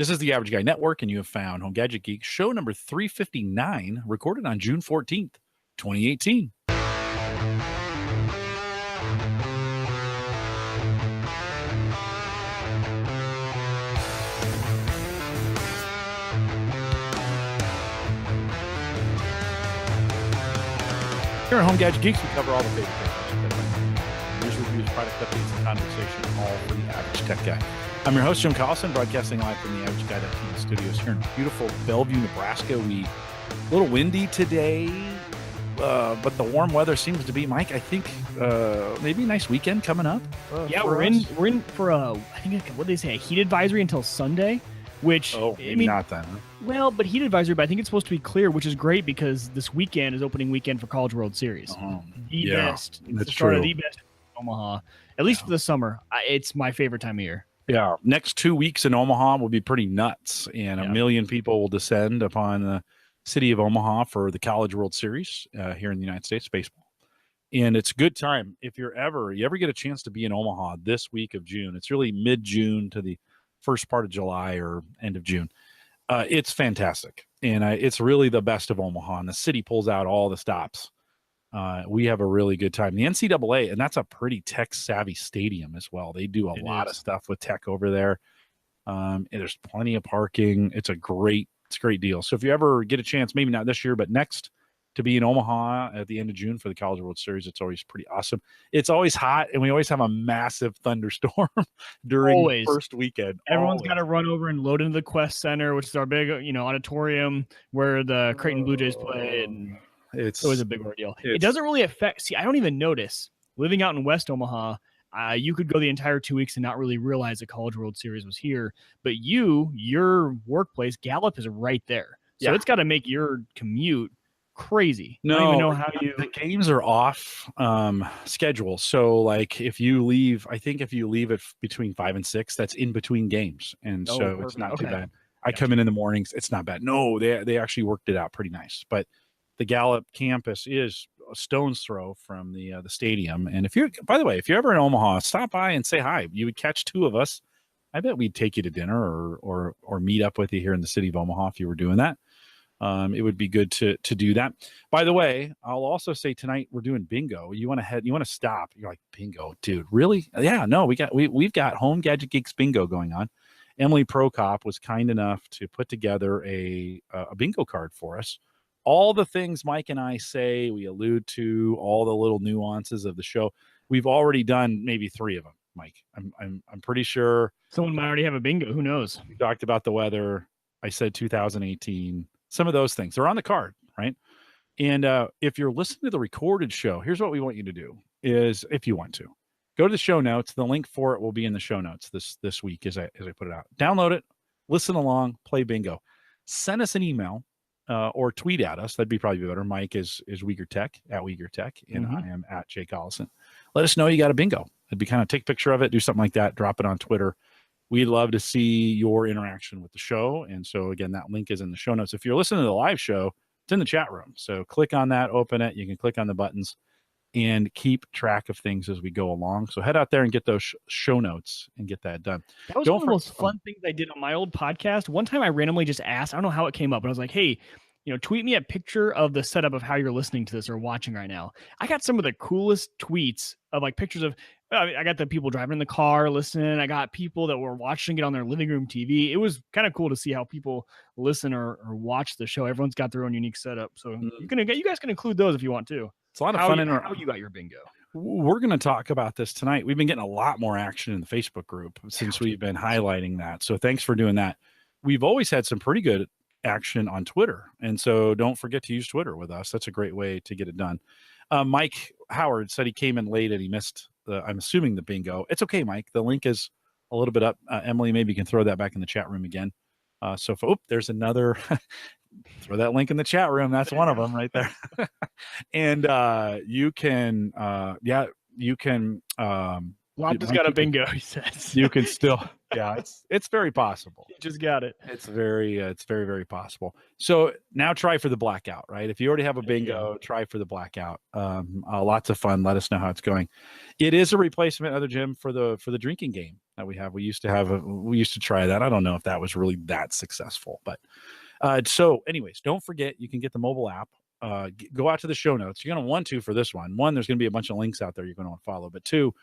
This is the Average Guy Network, and you have found Home Gadget Geeks, show number 359, recorded on June 14th, 2018. Here at Home Gadget Geeks, we cover all the favorite tech news, reviews, product updates, and conversation, all for the average tech guy. I'm your host, Jim Collison, broadcasting live from the Average Guy.TV studios here in beautiful Bellevue, Nebraska. A little windy today, but the warm weather seems to be, Mike, I think maybe a nice weekend coming up. Yeah, we're in for I think, what they say, a heat advisory until Sunday. Which, maybe not then. Huh? Well, but heat advisory, but I think it's supposed to be clear, which is great because this weekend is opening weekend for College World Series. The best. It's that's the start true. of the best in Omaha, at least for the summer. It's my favorite time of year. Yeah, next 2 weeks in Omaha will be pretty nuts, and a million people will descend upon the city of Omaha for the College World Series here in the United States, baseball. And it's a good time if you ever get a chance to be in Omaha this week of June. It's really mid-June to the first part of July or end of June. It's fantastic. And it's really the best of Omaha. And the city pulls out all the stops. We have a really good time. The NCAA, and that's a pretty tech-savvy stadium as well. They do a lot of stuff with tech over there. And there's plenty of parking. It's a great deal. So if you ever get a chance, maybe not this year, but next, to be in Omaha at the end of June for the College World Series, it's always pretty awesome. It's always hot, and we always have a massive thunderstorm during the first weekend. Everyone's got to run over and load into the Quest Center, which is our big, auditorium where the Creighton Blue Jays play, and it's always a big ordeal. It doesn't really affect. See, I don't even notice living out in West Omaha. You could go the entire 2 weeks and not really realize the College World Series was here, but your workplace, Gallup, is right there, so it's got to make your commute crazy. No, I don't even know how the games are off schedule. So like if you leave it between 5 and 6, that's in between games. And so perfect. It's not too bad. I come in the mornings. It's not bad. No, they actually worked it out pretty nice. But the Gallup campus is a stone's throw from the stadium. And if you're ever in Omaha, stop by and say hi. You would catch two of us. I bet we'd take you to dinner or meet up with you here in the city of Omaha if you were doing that. It would be good to do that. By the way, I'll also say tonight we're doing bingo. You want to stop. You're like, bingo, dude, really? Yeah, no, we've got Home Gadget Geeks bingo going on. Emily Prokop was kind enough to put together a bingo card for us. All the things Mike and I say, we allude to, all the little nuances of the show. We've already done maybe 3 of them, Mike. I'm pretty sure someone might already have a bingo. Who knows? We talked about the weather. I said 2018. Some of those things, they're on the card, right? And if you're listening to the recorded show, here's what we want you to do is, if you want to, go to the show notes. The link for it will be in the show notes this week as I put it out. Download it, listen along, play bingo. Send us an email or tweet at us. That'd be probably better. Mike is Wieger Tech, at Wieger Tech, and I am at Jay Collison. Let us know you got a bingo. It'd be kind of take a picture of it, do something like that, drop it on Twitter. We'd love to see your interaction with the show. And so, again, that link is in the show notes. If you're listening to the live show, it's in the chat room. So click on that, open it. You can click on the buttons and keep track of things as we go along. So head out there and get those show notes and get that done. That was one of the most fun things I did on my old podcast. One time I randomly just asked, I don't know how it came up, but I was like, hey, tweet me a picture of the setup of how you're listening to this or watching right now. I got some of the coolest tweets of like pictures of, I got the people driving in the car listening. I got people that were watching it on their living room TV. It was kind of cool to see how people listen or watch the show. Everyone's got their own unique setup. So you guys can include those if you want to. It's a lot of fun. How you got your bingo. We're going to talk about this tonight. We've been getting a lot more action in the Facebook group since we've been highlighting that. So thanks for doing that. We've always had some pretty good action on Twitter. And so don't forget to use Twitter with us. That's a great way to get it done. Mike Howard said he came in late and he missed I'm assuming the bingo. It's okay, Mike. The link is a little bit up. Emily, maybe you can throw that back in the chat room again. There's another, throw that link in the chat room. That's one of them right there. And you can. Lopta's got a bingo, he says. You can still Yeah, it's very possible. You just got it. It's very, very possible. So now try for the blackout, right? If you already have a bingo, try for the blackout. Lots of fun. Let us know how it's going. It is a replacement, other Jim, for the drinking game that we have. We used to try that. I don't know if that was really that successful, but so anyways, don't forget you can get the mobile app. Go out to the show notes. You're going to want to for this one. One, there's going to be a bunch of links out there you're going to want to follow, but two,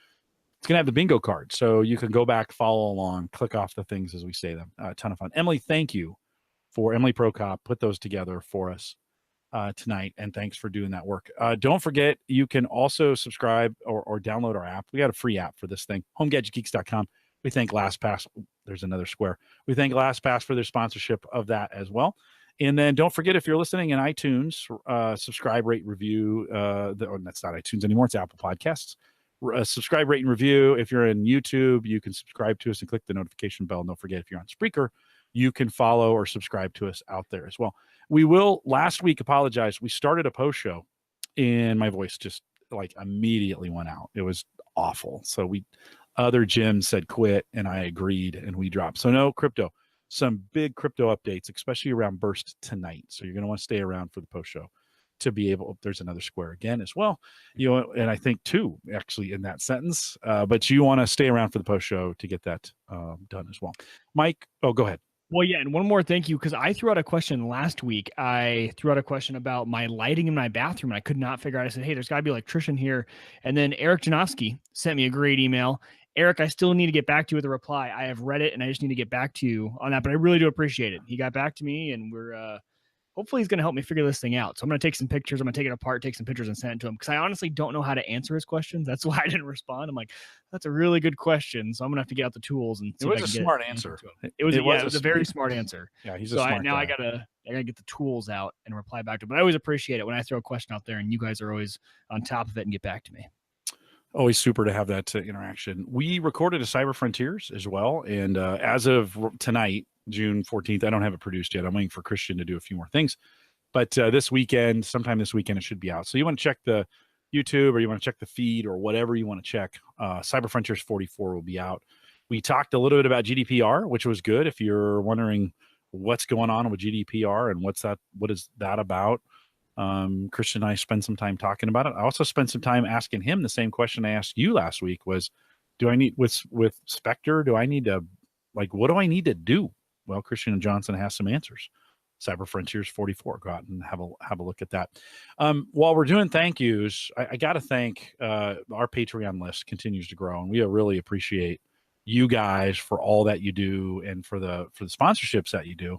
it's going to have the bingo card. So you can go back, follow along, click off the things as we say them. A ton of fun. Emily, thank you for Emily Prokop. Put those together for us tonight. And thanks for doing that work. Don't forget, you can also subscribe or download our app. We got a free app for this thing, homegadgetgeeks.com. We thank LastPass. There's another square. We thank LastPass for their sponsorship of that as well. And then don't forget, if you're listening in iTunes, subscribe, rate, review. That's not iTunes anymore. It's Apple Podcasts. Subscribe, rate, and review. If you're in YouTube, you can subscribe to us and click the notification bell. And don't forget, if you're on Spreaker, you can follow or subscribe to us out there as well. We will, last week, apologize. We started a post show and my voice just like immediately went out. It was awful. So other Jim said quit and I agreed and we dropped. So no crypto, some big crypto updates, especially around Burst tonight. So you're going to want to stay around for the post show to be able, there's another square again as well, and I think two actually in that sentence, but you want to stay around for the post show to get that done as well. Mike, go ahead. Well, yeah, and one more thank you, because I threw out a question last week. I threw out a question about my lighting in my bathroom, and I could not figure out. I said, hey, there's got to be an electrician here. And then Eric Janowski sent me a great email. Eric, I still need to get back to you with a reply. I have read it, and I just need to get back to you on that, but I really do appreciate it. He got back to me, and we're hopefully he's going to help me figure this thing out. So I'm going to take some pictures. I'm going to take it apart, take some pictures and send it to him, because I honestly don't know how to answer his questions. That's why I didn't respond. I'm like, that's a really good question. So I'm going to have to get out the tools and see it was a smart answer. It was a very smart answer. Yeah, he's a smart guy. I gotta get the tools out and reply back to him. But I always appreciate it when I throw a question out there and you guys are always on top of it and get back to me. Always super to have that interaction. We recorded a Cyber Frontiers as well. And as of tonight, June 14th, I don't have it produced yet. I'm waiting for Christian to do a few more things. But sometime this weekend, it should be out. So you want to check the YouTube or you want to check the feed or whatever you want to check. Cyber Frontiers 44 will be out. We talked a little bit about GDPR, which was good. If you're wondering what's going on with GDPR and what is that about, Christian and I spent some time talking about it. I also spent some time asking him the same question I asked you last week was, do I need with Spectre, do I need to, what do I need to do? Well, Christian and Johnson has some answers. Cyber Frontiers 44. Go out and have a look at that. While we're doing thank yous, I got to thank our Patreon list continues to grow, and we really appreciate you guys for all that you do and for the sponsorships that you do.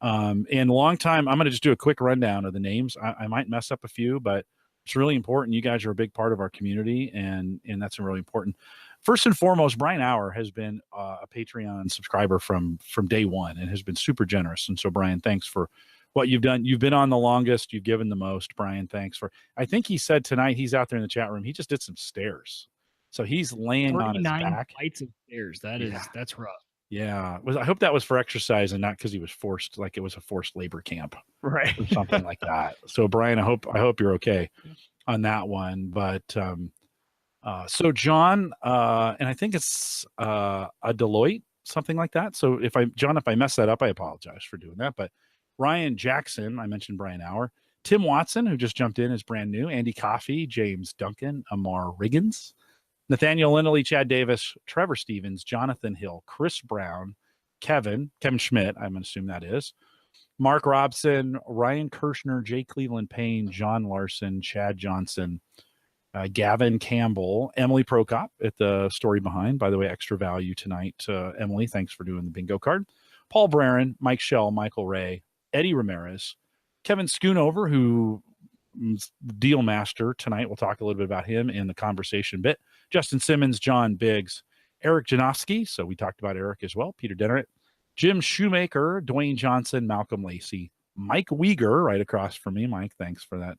And a long time, I'm going to just do a quick rundown of the names. I might mess up a few, but it's really important. You guys are a big part of our community, and that's really important. First and foremost, Brian Auer has been a Patreon subscriber from day one and has been super generous. And so, Brian, thanks for what you've done. You've been on the longest. You've given the most. Brian, thanks for. I think he said tonight he's out there in the chat room. He just did some stairs, so he's laying on his back. Flights of stairs. That's rough. Yeah, I hope that was for exercise and not because he was forced, like it was a forced labor camp, right, or something like that. So, Brian, I hope you're okay on that one, but. So John, and I think it's a Deloitte, something like that. So if I mess that up, I apologize for doing that. But Ryan Jackson, I mentioned Brian Auer, Tim Watson, who just jumped in, is brand new. Andy Coffey, James Duncan, Amar Riggins, Nathaniel Lindley, Chad Davis, Trevor Stevens, Jonathan Hill, Chris Brown, Kevin Schmidt, I'm going to assume that is, Mark Robson, Ryan Kirshner, Jay Cleveland Payne, John Larson, Chad Johnson, Gavin Campbell, Emily Prokop at the Story Behind. By the way, extra value tonight. Emily, thanks for doing the bingo card. Paul Brarin, Mike Shell, Michael Ray, Eddie Ramirez, Kevin Schoonover, who deal master tonight. We'll talk a little bit about him in the conversation bit. Justin Simmons, John Biggs, Eric Janowski. So we talked about Eric as well. Peter Dennert, Jim Shoemaker, Dwayne Johnson, Malcolm Lacey, Mike Wieger right across from me. Mike, thanks for that,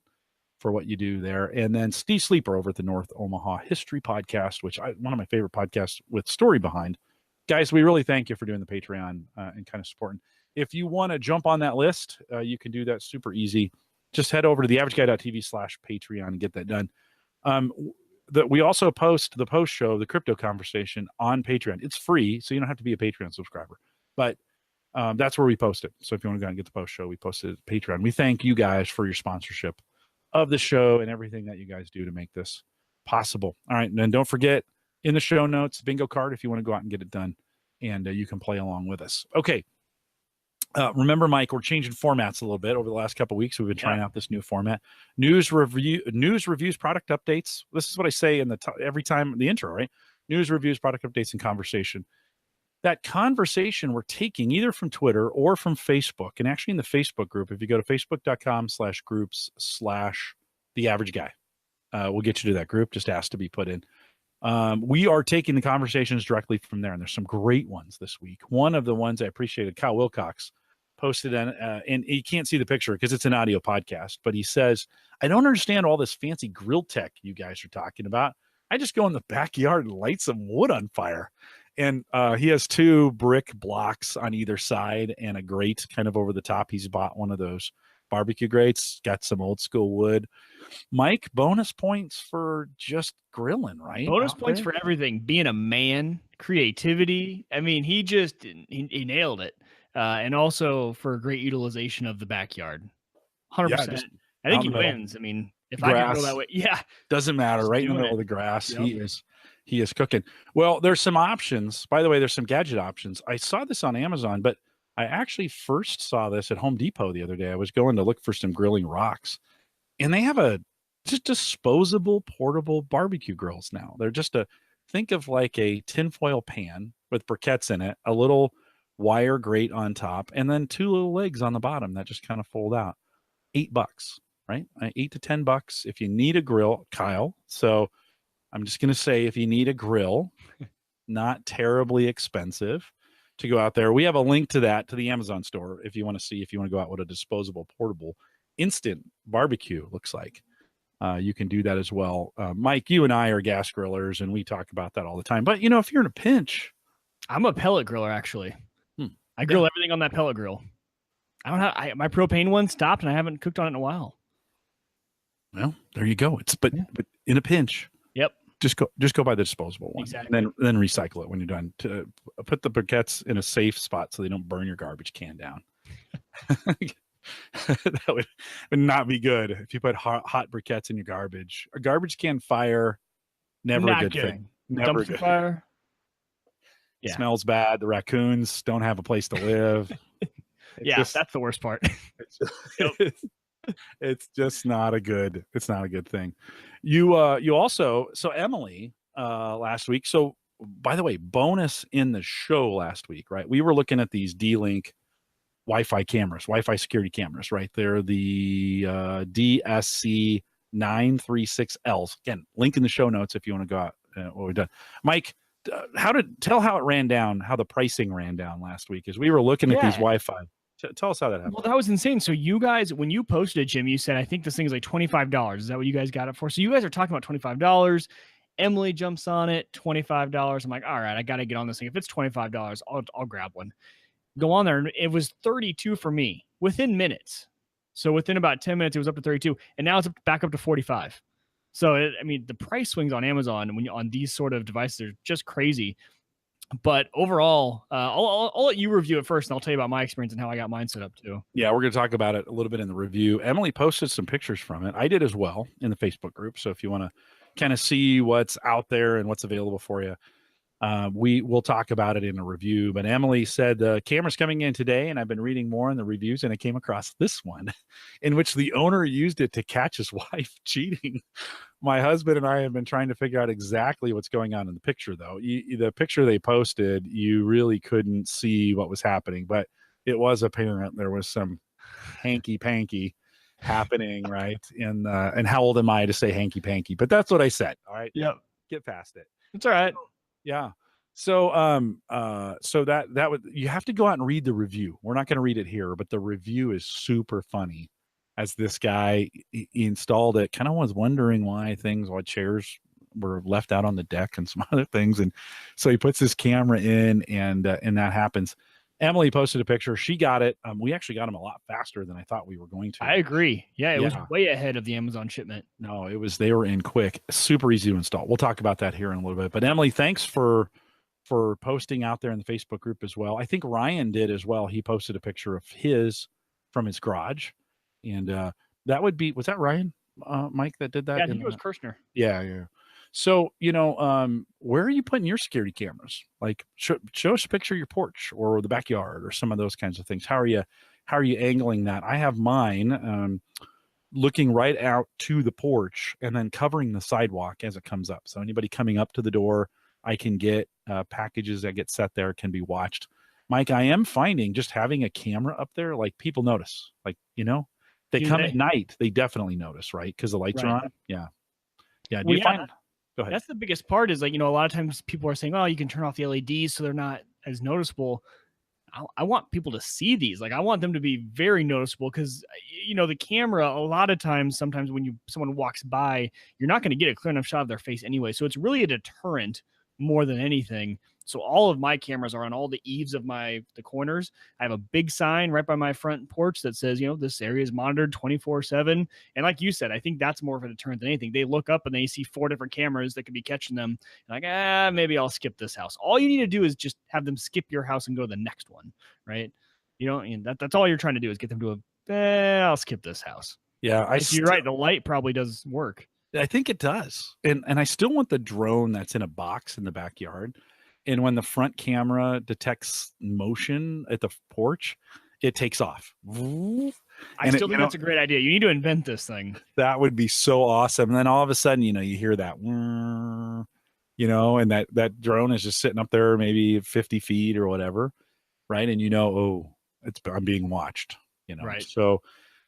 for what you do there. And then Steve Sleeper over at the North Omaha History Podcast, which one of my favorite podcasts with Story Behind. Guys, we really thank you for doing the Patreon and kind of supporting. If you want to jump on that list, you can do that super easy. Just head over to theaverageguy.tv/Patreon and get that done. we also post the post show, the crypto conversation, on Patreon. It's free, so you don't have to be a Patreon subscriber, but that's where we post it. So if you want to go and get the post show, we post it at Patreon. We thank you guys for your sponsorship of the show and everything that you guys do to make this possible. All right, and then don't forget, in the show notes, bingo card if you want to go out and get it done, and you can play along with us. Okay. Remember, Mike, we're changing formats a little bit over the last couple of weeks. We've been trying out this new format: news reviews, product updates. This is what I say in every time in the intro, right? News reviews, product updates, and conversation. That conversation we're taking either from Twitter or from Facebook, and actually in the Facebook group. If you go to facebook.com/groups/the average guy, we'll get you to that group. Just ask to be put in. We are taking the conversations directly from there, and there's some great ones this week. One of the ones I appreciated, Kyle Wilcox posted on, and you can't see the picture because it's an audio podcast, but he says, I don't understand all this fancy grill tech you guys are talking about. I just go in the backyard and light some wood on fire. And he has 2 brick blocks on either side and a grate kind of over the top. He's bought one of those barbecue grates, got some old school wood. Mike, bonus points for just grilling, right? Bonus points for everything. Being a man, creativity. I mean, he nailed it. And also for great utilization of the backyard. 100%. I think he wins. I mean, if grass, I can go that way, doesn't matter. Right in the middle of the grass, yep. He is cooking. Well, there's some options. By the way, there's some gadget options. I saw this on Amazon, but I actually first saw this at Home Depot the other day. I was going to look for some grilling rocks, and they have just disposable portable barbecue grills now. They're just think of like a tinfoil pan with briquettes in it, a little wire grate on top, and then 2 little legs on the bottom that just kind of fold out. $8, right? $8 to $10 if you need a grill, Kyle. So I'm just going to say, if you need a grill, not terribly expensive to go out there. We have a link to that, to the Amazon store, if you want to see, if you want to go out with a disposable portable instant barbecue looks like. You can do that as well. Mike, you and I are gas grillers, and we talk about that all the time. But, if you're in a pinch. I'm a pellet griller, actually. I grill everything on that pellet grill. I don't have my propane one stopped, and I haven't cooked on it in a while. Well, there you go. But in a pinch. Yep. Just go buy the disposable one. Exactly. And then recycle it when you're done. To put the briquettes in a safe spot so they don't burn your garbage can down. That would not be good if you put hot briquettes in your garbage. A garbage can fire, never a good thing. Never good. Fire. It smells bad. The raccoons don't have a place to live. That's the worst part. It's just not a good. It's not a good thing. You also, so Emily last week. So by the way, bonus in the show last week, right? We were looking at these D-Link Wi-Fi cameras, Wi-Fi security cameras, right? They're the DSC 936Ls. Again, link in the show notes if you want to go out. What we've done, Mike. Tell how it ran down, how the pricing ran down last week as we were looking at these Wi-Fi. Tell us how that happened. Well, that was insane. So you guys, when you posted it, Jim, you said, I think this thing is like $25. Is that what you guys got it for? So you guys are talking about $25. Emily jumps on it, $25. I'm like, all right, I got to get on this thing. If it's $25, I'll grab one. Go on there. And it was $32 for me within minutes. So within about 10 minutes, it was up to $32. And now it's back up to $45. So, the price swings on Amazon when on these sort of devices are just crazy. But overall, I'll let you review it first, and I'll tell you about my experience and how I got mine set up too. Yeah, we're going to talk about it a little bit in the review. Emily posted some pictures from it. I did as well in the Facebook group. So if you want to kind of see what's out there and what's available for you, we will talk about it in a review. But Emily said the camera's coming in today, and I've been reading more in the reviews, and I came across this one in which the owner used it to catch his wife cheating. My husband and I have been trying to figure out exactly what's going on in the picture, though. The picture they posted, you really couldn't see what was happening, but it was apparent there was some hanky-panky happening, right? And how old am I to say hanky-panky? But that's what I said, all right? Yep. Get past it. It's all right. Yeah. So that would, you have to go out and read the review. We're not going to read it here, but the review is super funny. As this guy he installed it, kind of was wondering why chairs were left out on the deck and some other things, and so he puts his camera in, and that happens. Emily posted a picture. She got it. We actually got them a lot faster than I thought we were going to. I agree. Yeah, it was way ahead of the Amazon shipment. No, they were in quick, super easy to install. We'll talk about that here in a little bit. But Emily, thanks for posting out there in the Facebook group as well. I think Ryan did as well. He posted a picture of his from his garage, and that would be, was that Ryan, Mike, that did that? Yeah, I think it was Kirshner. Yeah. So, where are you putting your security cameras? Like, show us a picture of your porch or the backyard or some of those kinds of things. How are you angling that? I have mine looking right out to the porch and then covering the sidewalk as it comes up. So anybody coming up to the door, I can get packages that get set there can be watched. Mike, I am finding just having a camera up there, like people notice, like, they come at night, they definitely notice, right? Because the lights are on. Yeah. Do you find? Go ahead. That's the biggest part is like, a lot of times people are saying, oh, you can turn off the LEDs so they're not as noticeable. I want people to see these. Like, I want them to be very noticeable because, the camera, a lot of times, sometimes when someone walks by, you're not going to get a clear enough shot of their face anyway. So it's really a deterrent more than anything. So all of my cameras are on all the eaves of the corners. I have a big sign right by my front porch that says, this area is monitored 24/7. And like you said, I think that's more of a deterrent than anything. They look up and they see 4 different cameras that could be catching them. Like, maybe I'll skip this house. All you need to do is just have them skip your house and go to the next one, right? And that's all you're trying to do is get them to I'll skip this house. Yeah, you're right. The light probably does work. I think it does. And I still want the drone that's in a box in the backyard. And when the front camera detects motion at the porch, it takes off. I still think that's a great idea. You need to invent this thing. That would be so awesome. And then all of a sudden, you hear that, and that drone is just sitting up there maybe 50 feet or whatever, right? And I'm being watched, Right. So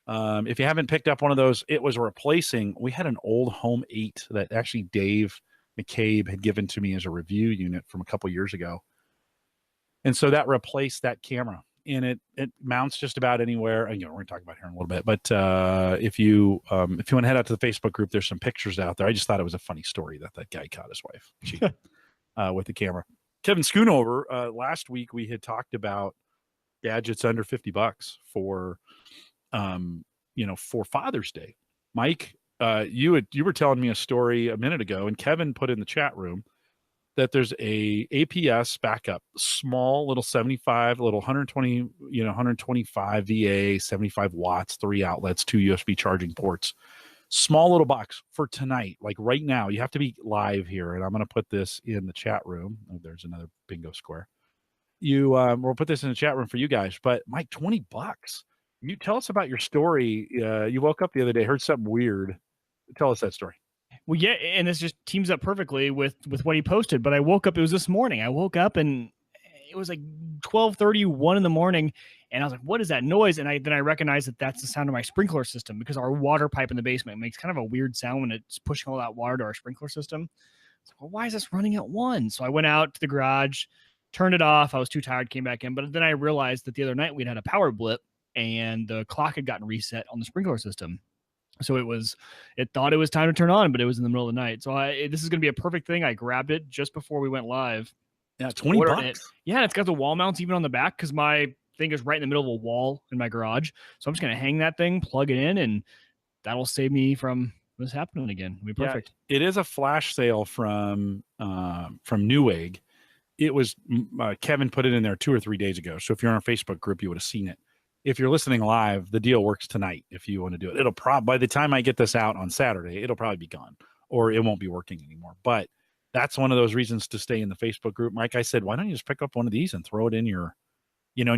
if you haven't picked up one of those, it was replacing, we had an old Home 8 that actually Dave McCabe had given to me as a review unit from a couple years ago. And so that replaced that camera, and it mounts just about anywhere. And, we're going to talk about it here in a little bit, but if you want to head out to the Facebook group, there's some pictures out there. I just thought it was a funny story that guy caught his wife with the camera. Kevin Schoonover, last week we had talked about gadgets under $50 for Father's Day. Mike, you were telling me a story a minute ago, and Kevin put in the chat room that there's a APS backup, small little 75, little 120, 125 VA, 75 watts, 3 outlets, 2 USB charging ports, small little box for tonight. Like right now, you have to be live here, and I'm going to put this in the chat room. Oh, there's another bingo square. We'll put this in the chat room for you guys. But Mike, $20. You tell us about your story. You woke up the other day, heard something weird. Tell us that story. Well, yeah, and this just teams up perfectly with what he posted. But I woke up, it was this morning. I woke up and it was like 12:31 in the morning, and I was like, what is that noise? And then I recognized that that's the sound of my sprinkler system, because our water pipe in the basement makes kind of a weird sound when it's pushing all that water to our sprinkler system. So, well, why is this running at 1? So I went out to the garage, turned it off. I was too tired, came back in. But then I realized that the other night we'd had a power blip, and the clock had gotten reset on the sprinkler system. So it thought it was time to turn on, but it was in the middle of the night. So this is going to be a perfect thing. I grabbed it just before we went live. Yeah, $20. Yeah, it's got the wall mounts even on the back, because my thing is right in the middle of a wall in my garage. So I'm just going to hang that thing, plug it in, and that'll save me from this happening again. It'll be perfect. Yeah, it is a flash sale from Newegg. It was Kevin put it in there 2 or 3 days ago. So if you're on our Facebook group, you would have seen it. If you're listening live, the deal works tonight. If you want to do it, it'll by the time I get this out on Saturday, it'll probably be gone, or it won't be working anymore. But that's one of those reasons to stay in the Facebook group. Mike, I said, why don't you just pick up one of these and throw it in your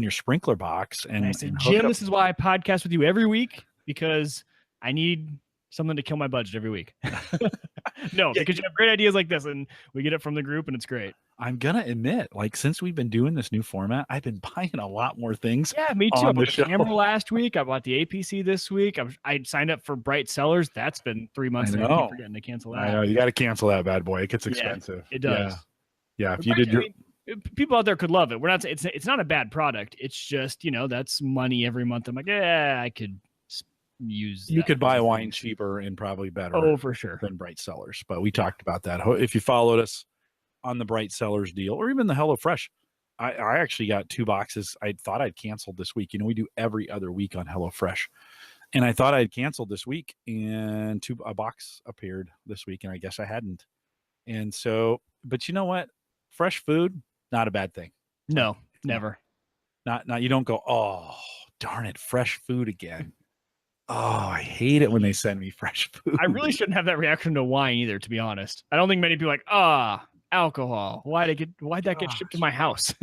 sprinkler box? And I said, Jim, this is why I podcast with you every week, because I need something to kill my budget every week. No, because you have great ideas like this, and we get it from the group, and it's great. I'm gonna admit, like, since we've been doing this new format, I've been buying a lot more things. Yeah, me too. I bought the camera last week. I bought the APC this week. I signed up for Bright Sellers. That's been 3 months. I keep forgetting to cancel that. I know, you got to cancel that bad boy. It gets expensive. It does. Yeah. If you did people out there could love it. We're not. It's not a bad product. It's just, that's money every month. I'm like, I could use. You could buy wine cheaper and probably better. Oh, for sure. Than Bright Sellers. But we talked about that. If you followed us on the Bright Sellers deal, or even the HelloFresh I actually got 2 boxes. I thought I'd canceled this week. We do every other week on HelloFresh. And I thought I'd canceled this week, and a box appeared this week, and I guess I hadn't. And so, but you know what? Fresh food, not a bad thing. No, never. Not you don't go, oh, darn it, fresh food again. Oh, I hate it when they send me fresh food. I really shouldn't have that reaction to wine either, to be honest. I don't think many people are like, alcohol. Why'd that get shipped to my house?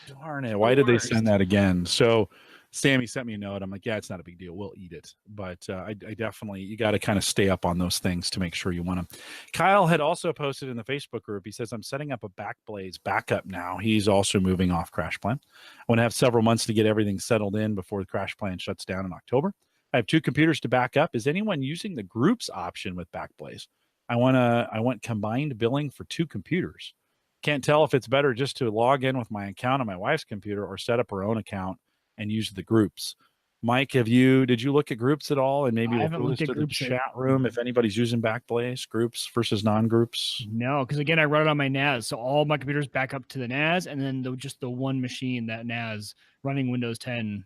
Darn it. Why did they send that again? So Sammy sent me a note. I'm like, yeah, it's not a big deal. We'll eat it. But I definitely, you got to kind of stay up on those things to make sure you want them. Kyle had also posted in the Facebook group. He says, I'm setting up a Backblaze backup now. He's also moving off CrashPlan. I want to have several months to get everything settled in before the CrashPlan shuts down in October. I have 2 computers to back up. Is anyone using the groups option with Backblaze? I want combined billing for 2 computers. Can't tell if it's better just to log in with my account on my wife's computer or set up her own account and use the groups. Mike, did you look at groups at all? And maybe we'll post to the chat room if anybody's using Backblaze, groups versus non-groups. No, because again, I run it on my NAS. So all my computers back up to the NAS, and then just the one machine, that NAS running Windows 10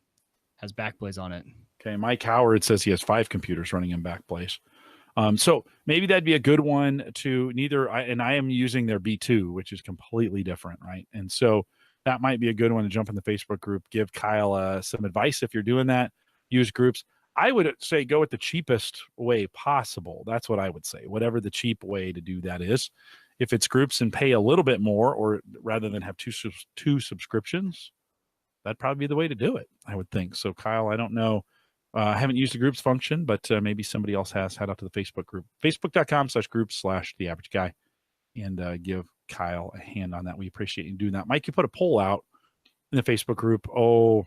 has Backblaze on it. Okay, Mike Howard says he has 5 computers running in Backblaze. So maybe that'd be a good one to I am using their B2, which is completely different, right? And so that might be a good one to jump in the Facebook group, give Kyle some advice if you're doing that, use groups. I would say go with the cheapest way possible. That's what I would say, whatever the cheap way to do that is. If it's groups and pay a little bit more, or rather than have two subscriptions, that'd probably be the way to do it, I would think. So Kyle, I don't know. I haven't used the groups function, but maybe somebody else has. Head out to the Facebook group, facebook.com/groups/theaverageguy, and give Kyle a hand on that. We appreciate you doing that. Mike, you put a poll out in the Facebook group. Oh,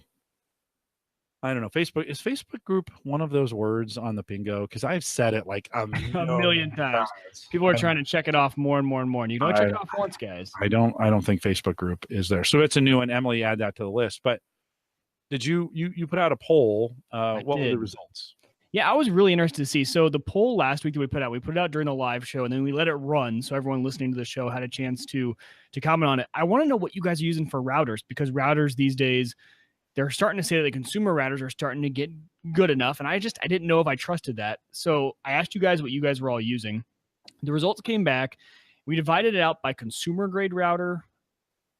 I don't know. Is Facebook group one of those words on the Pingo? Because I've said it like a million times. People are trying to check it off more and more and more. And you don't check it off once, guys. I don't think Facebook group is there. So it's a new one. Emily, add that to the list. But did you put out a poll? What were the results? Yeah, I was really interested to see. So the poll last week that we put it out during the live show, and then we let it run so everyone listening to the show had a chance to comment on it. I want to know what you guys are using for routers, because routers these days, they're starting to say that the consumer routers are starting to get good enough, and I didn't know if I trusted that. So I asked you guys what you guys were all using. The results came back. We divided it out by consumer grade router,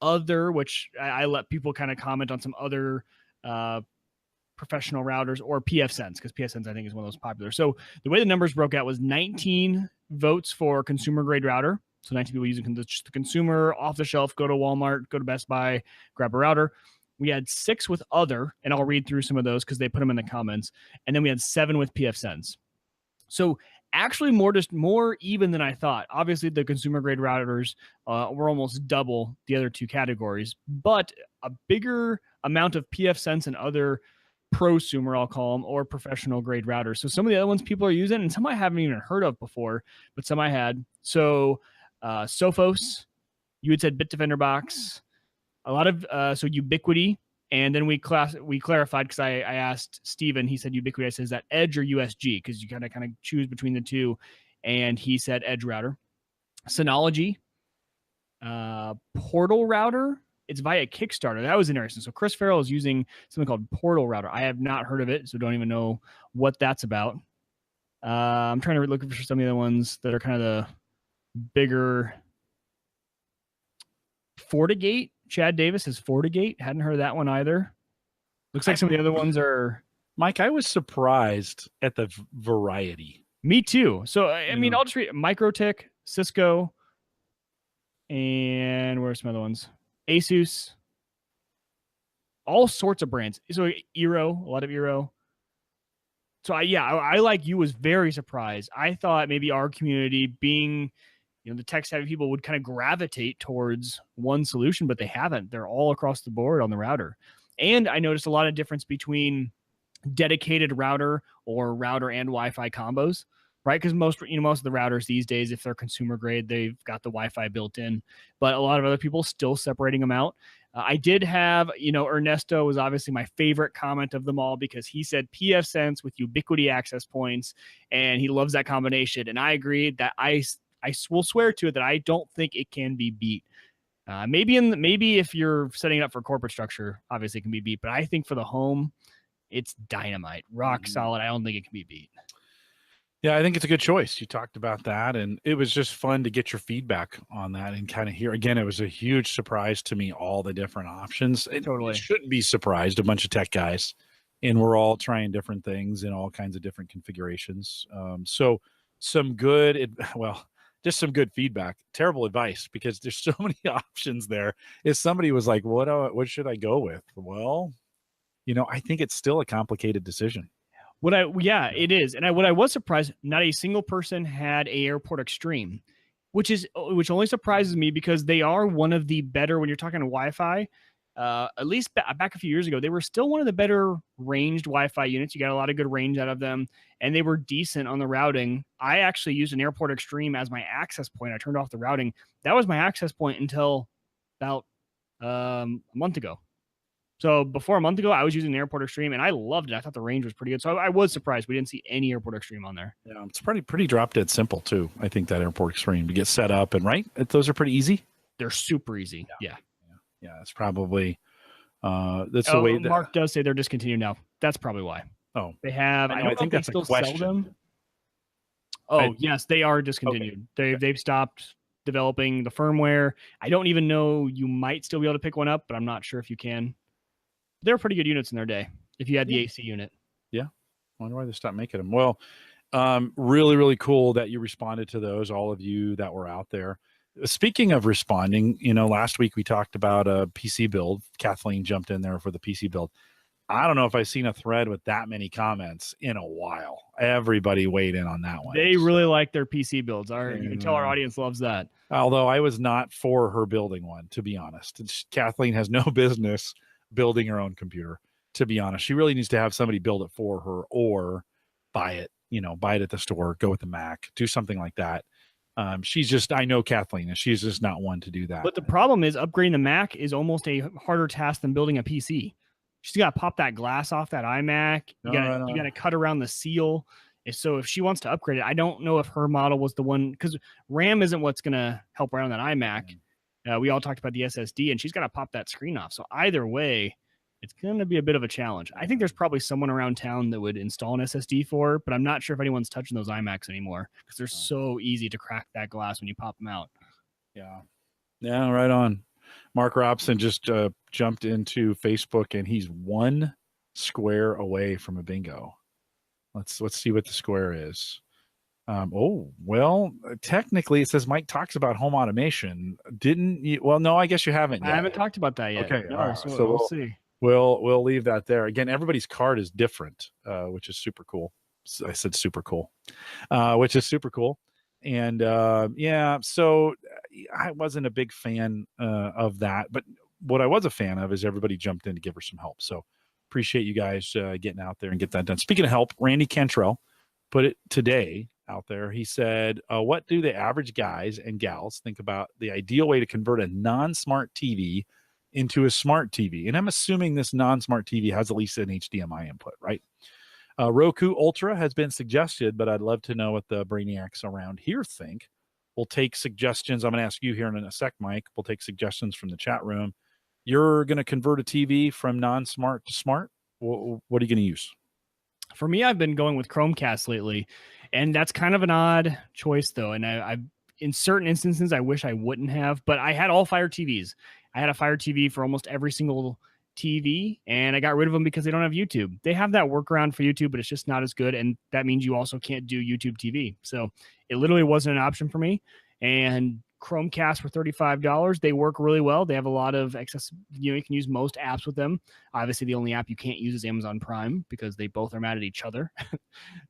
other, which I let people kind of comment on some other professional routers, or pfSense, because pfSense I think is one of those popular. So the way the numbers broke out was 19 votes for consumer grade router. So 19 people using just the consumer off the shelf, go to Walmart, go to Best Buy, grab a router. We had 6 with other, and I'll read through some of those because they put them in the comments. And then we had 7 with pfSense. So actually more even than I thought. Obviously, the consumer grade routers were almost double the other 2 categories, but a bigger amount of pfSense and other prosumer, I'll call them, or professional grade routers. So some of the other ones people are using, and some I haven't even heard of before, but some I had. So Sophos, you had said Bitdefender Box, a lot of so Ubiquity, and then we clarified because I asked Steven, he said Ubiquity. I said, is that Edge or USG? Because you kind of choose between the two, and he said Edge router. Synology, Portal router. It's via Kickstarter. That was interesting. So Chris Farrell is using something called Portal router. I have not heard of it, so don't even know what that's about. I'm trying to look for some of the other ones that are kind of the bigger. FortiGate. Chad Davis is FortiGate. Hadn't heard of that one either. Looks like some of the other ones are. Mike, I was surprised at the variety. Me too. So, I mean, I'll just read Microtik, Cisco, and where are some other ones? Asus. All sorts of brands. So, Eero, a lot of Eero. So, I like you was very surprised. I thought maybe our community being, the tech-savvy people would kind of gravitate towards one solution, but they haven't. They're all across the board on the router. And I noticed a lot of difference between dedicated router or router and Wi-Fi combos, right? Because most of the routers these days, if they're consumer grade, they've got the Wi-Fi built in. But a lot of other people still separating them out. I did have, Ernesto was obviously my favorite comment of them all because he said pfSense with Ubiquity access points, and he loves that combination. And I agree that I will swear to it that I don't think it can be beat. Maybe if you're setting it up for corporate structure, obviously it can be beat. But I think for the home, it's dynamite, rock solid. I don't think it can be beat. Yeah, I think it's a good choice. You talked about that, and it was just fun to get your feedback on that and kind of hear. Again, it was a huge surprise to me, all the different options. It shouldn't be surprised, a bunch of tech guys, and we're all trying different things in all kinds of different configurations. So some good, just some good feedback. Terrible advice because there's so many options there. If somebody was like, what should I go with? Well, I think it's still a complicated decision. It is. And what I was surprised, not a single person had a Airport Extreme, which only surprises me because they are one of the better, when you're talking Wi-Fi, at least back a few years ago, they were still one of the better ranged Wi-Fi units. You got a lot of good range out of them, and they were decent on the routing. I actually used an Airport Extreme as my access point. I turned off the routing. That was my access point until about a month ago. So before a month ago, I was using an Airport Extreme, and I loved it. I thought the range was pretty good. So I was surprised we didn't see any Airport Extreme on there. Yeah, it's pretty drop dead simple too. I think that Airport Extreme to get set up and those are pretty easy. They're super easy. Yeah. It's probably that's the way that Mark does say they're discontinued now. That's probably why. Oh, they have. I think that's still sell them. Yes, they are discontinued. Okay. They've stopped developing the firmware. I don't even know. You might still be able to pick one up, but I'm not sure if you can. They're pretty good units in their day if you had the AC unit. Yeah. I wonder why they stopped making them. Well, really, really cool that you responded to those, all of you that were out there. Speaking of responding, last week we talked about a PC build. Kathleen jumped in there for the PC build. I don't know if I've seen a thread with that many comments in a while. Everybody weighed in on that one. They really like their PC builds. You can tell our audience loves that. Although I was not for her building one, to be honest. Kathleen has no business building her own computer, to be honest. She really needs to have somebody build it for her or buy it at the store, go with the Mac, do something like that. I know Kathleen, and she's just not one to do that. But the problem is upgrading the Mac is almost a harder task than building a PC. She's got to pop that glass off that iMac. You got to cut around the seal. So if she wants to upgrade it, I don't know if her model was the one, because RAM isn't what's going to help around that iMac. We all talked about the SSD, and she's got to pop that screen off. So either way, it's going to be a bit of a challenge. I think there's probably someone around town that would install an SSD for her, but I'm not sure if anyone's touching those iMacs anymore because they're so easy to crack that glass when you pop them out. Yeah, right on. Mark Robson just jumped into Facebook, and he's one square away from a bingo. Let's see what the square is. Technically it says Mike talks about home automation. Didn't you? Well, no, I guess you haven't yet. I haven't talked about that yet. Okay. No, all right. So we'll see. We'll leave that there. Again, everybody's card is different, which is super cool. I said super cool, which is super cool. And so I wasn't a big fan of that, but what I was a fan of is everybody jumped in to give her some help. So appreciate you guys getting out there and get that done. Speaking of help, Randy Cantrell put it today out there. He said, what do the average guys and gals think about the ideal way to convert a non-smart TV into a smart TV? And I'm assuming this non-smart TV has at least an HDMI input, right? Roku Ultra has been suggested, but I'd love to know what the brainiacs around here think. We'll take suggestions. I'm going to ask you here in a sec, Mike. We'll take suggestions from the chat room. You're going to convert a TV from non-smart to smart. What are you going to use? For me, I've been going with Chromecast lately, and that's kind of an odd choice, though. And I've in certain instances, I wish I wouldn't have, but I had all Fire TVs. I had a Fire TV for almost every single TV, and I got rid of them because they don't have YouTube. They have that workaround for YouTube, but it's just not as good, and that means you also can't do YouTube TV. So it literally wasn't an option for me. And Chromecast for $35. They work really well. They have a lot of access. You can use most apps with them. Obviously, the only app you can't use is Amazon Prime because they both are mad at each other.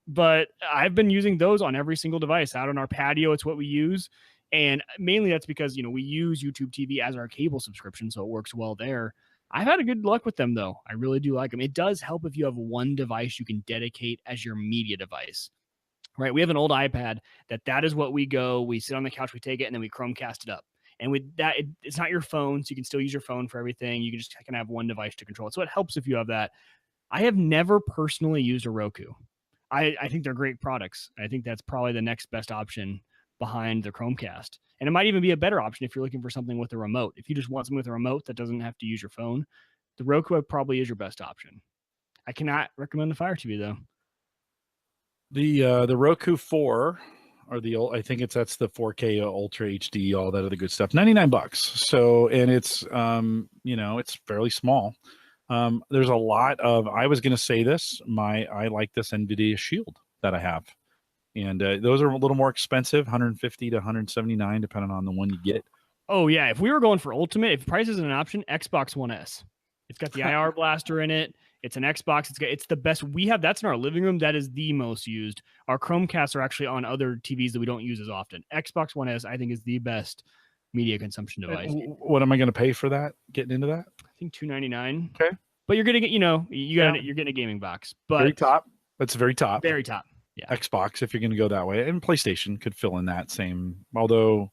But I've been using those on every single device. Out on our patio, it's what we use. And mainly that's because, we use YouTube TV as our cable subscription, so it works well there. I've had a good luck with them, though. I really do like them. It does help if you have one device you can dedicate as your media device. Right, we have an old iPad that is what we sit on the couch, we take it, and then we Chromecast it up. And with that, it's not your phone, so you can still use your phone for everything. You can just kind of have one device to control it. So it helps if you have that. I have never personally used a Roku. I think they're great products. I think that's probably the next best option behind the Chromecast. And it might even be a better option if you're looking for something with a remote. If you just want something with a remote that doesn't have to use your phone, the Roku probably is your best option. I cannot recommend the Fire TV though. The Roku 4 or I think that's the 4K Ultra HD, all that other good stuff. $99. So, and it's it's fairly small. There's a lot of, I was going to say this, I like this NVIDIA Shield that I have. And those are a little more expensive, 150 to 179, depending on the one you get. Oh yeah. If we were going for Ultimate, if price isn't an option, Xbox One S. It's got the IR blaster in it. It's an Xbox. It's the best we have. That's in our living room. That is the most used. Our Chromecasts are actually on other TVs that we don't use as often. Xbox One S, I think, is the best media consumption device. What am I going to pay for that? Getting into that? I think $299. Okay, but you're getting, you're getting a gaming box. But very top. That's very top. Very top. Yeah. Xbox, if you're going to go that way, and PlayStation could fill in that same, although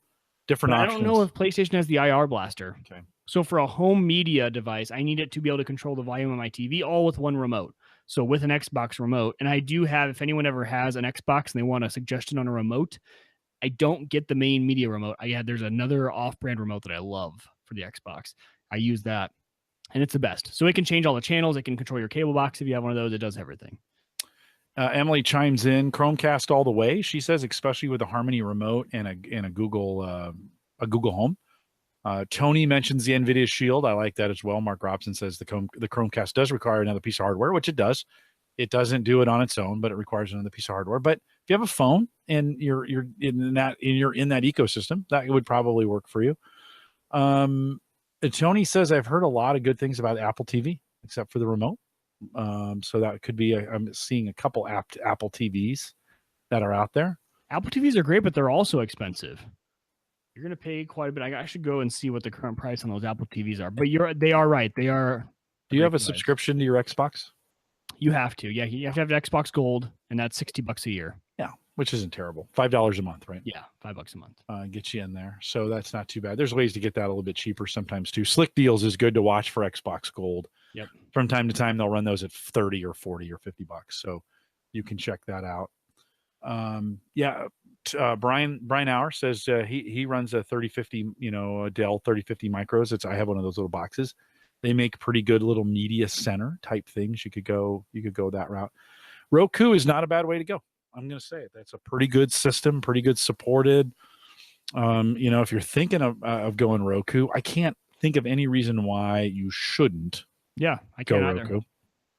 different options. I don't know if PlayStation has the IR blaster. Okay. So for a home media device, I need it to be able to control the volume of my TV all with one remote. So with an Xbox remote, and I do have, if anyone ever has an Xbox and they want a suggestion on a remote, I don't get the main media remote. There's another off-brand remote that I love for the Xbox. I use that, and it's the best. So it can change all the channels. It can control your cable box if you have one of those. It does everything. Emily chimes in, Chromecast all the way. She says, especially with a Harmony remote and a Google Home. Tony mentions the NVIDIA Shield. I like that as well. Mark Robson says the Chromecast does require another piece of hardware, which it does. It doesn't do it on its own, but it requires another piece of hardware. But if you have a phone and you're in that ecosystem, that would probably work for you. Tony says, I've heard a lot of good things about Apple TV, except for the remote. So that could be, I'm seeing a couple Apple TVs that are out there. Apple TVs are great, but they're also expensive. You're going to pay quite a bit. I should go and see what the current price on those Apple TVs are. But they are right. They are. Do you have a subscription to your Xbox? You have to. Yeah, you have to have Xbox Gold, and that's $60 a year. Yeah, which isn't terrible. $5 a month, right? Yeah, $5 a month. Get you in there. So that's not too bad. There's ways to get that a little bit cheaper sometimes too. Slick Deals is good to watch for Xbox Gold. Yep. From time to time, they'll run those at 30 or 40 or $50. So you can check that out. Brian Hour says he runs a 3050, a Dell 3050 micros. I have one of those little boxes. They make pretty good little media center type things. You could go that route. Roku is not a bad way to go. I'm going to say it. That's a pretty good system, pretty good supported. If you're thinking of going Roku, I can't think of any reason why you shouldn't. Yeah, I can't either. Roku.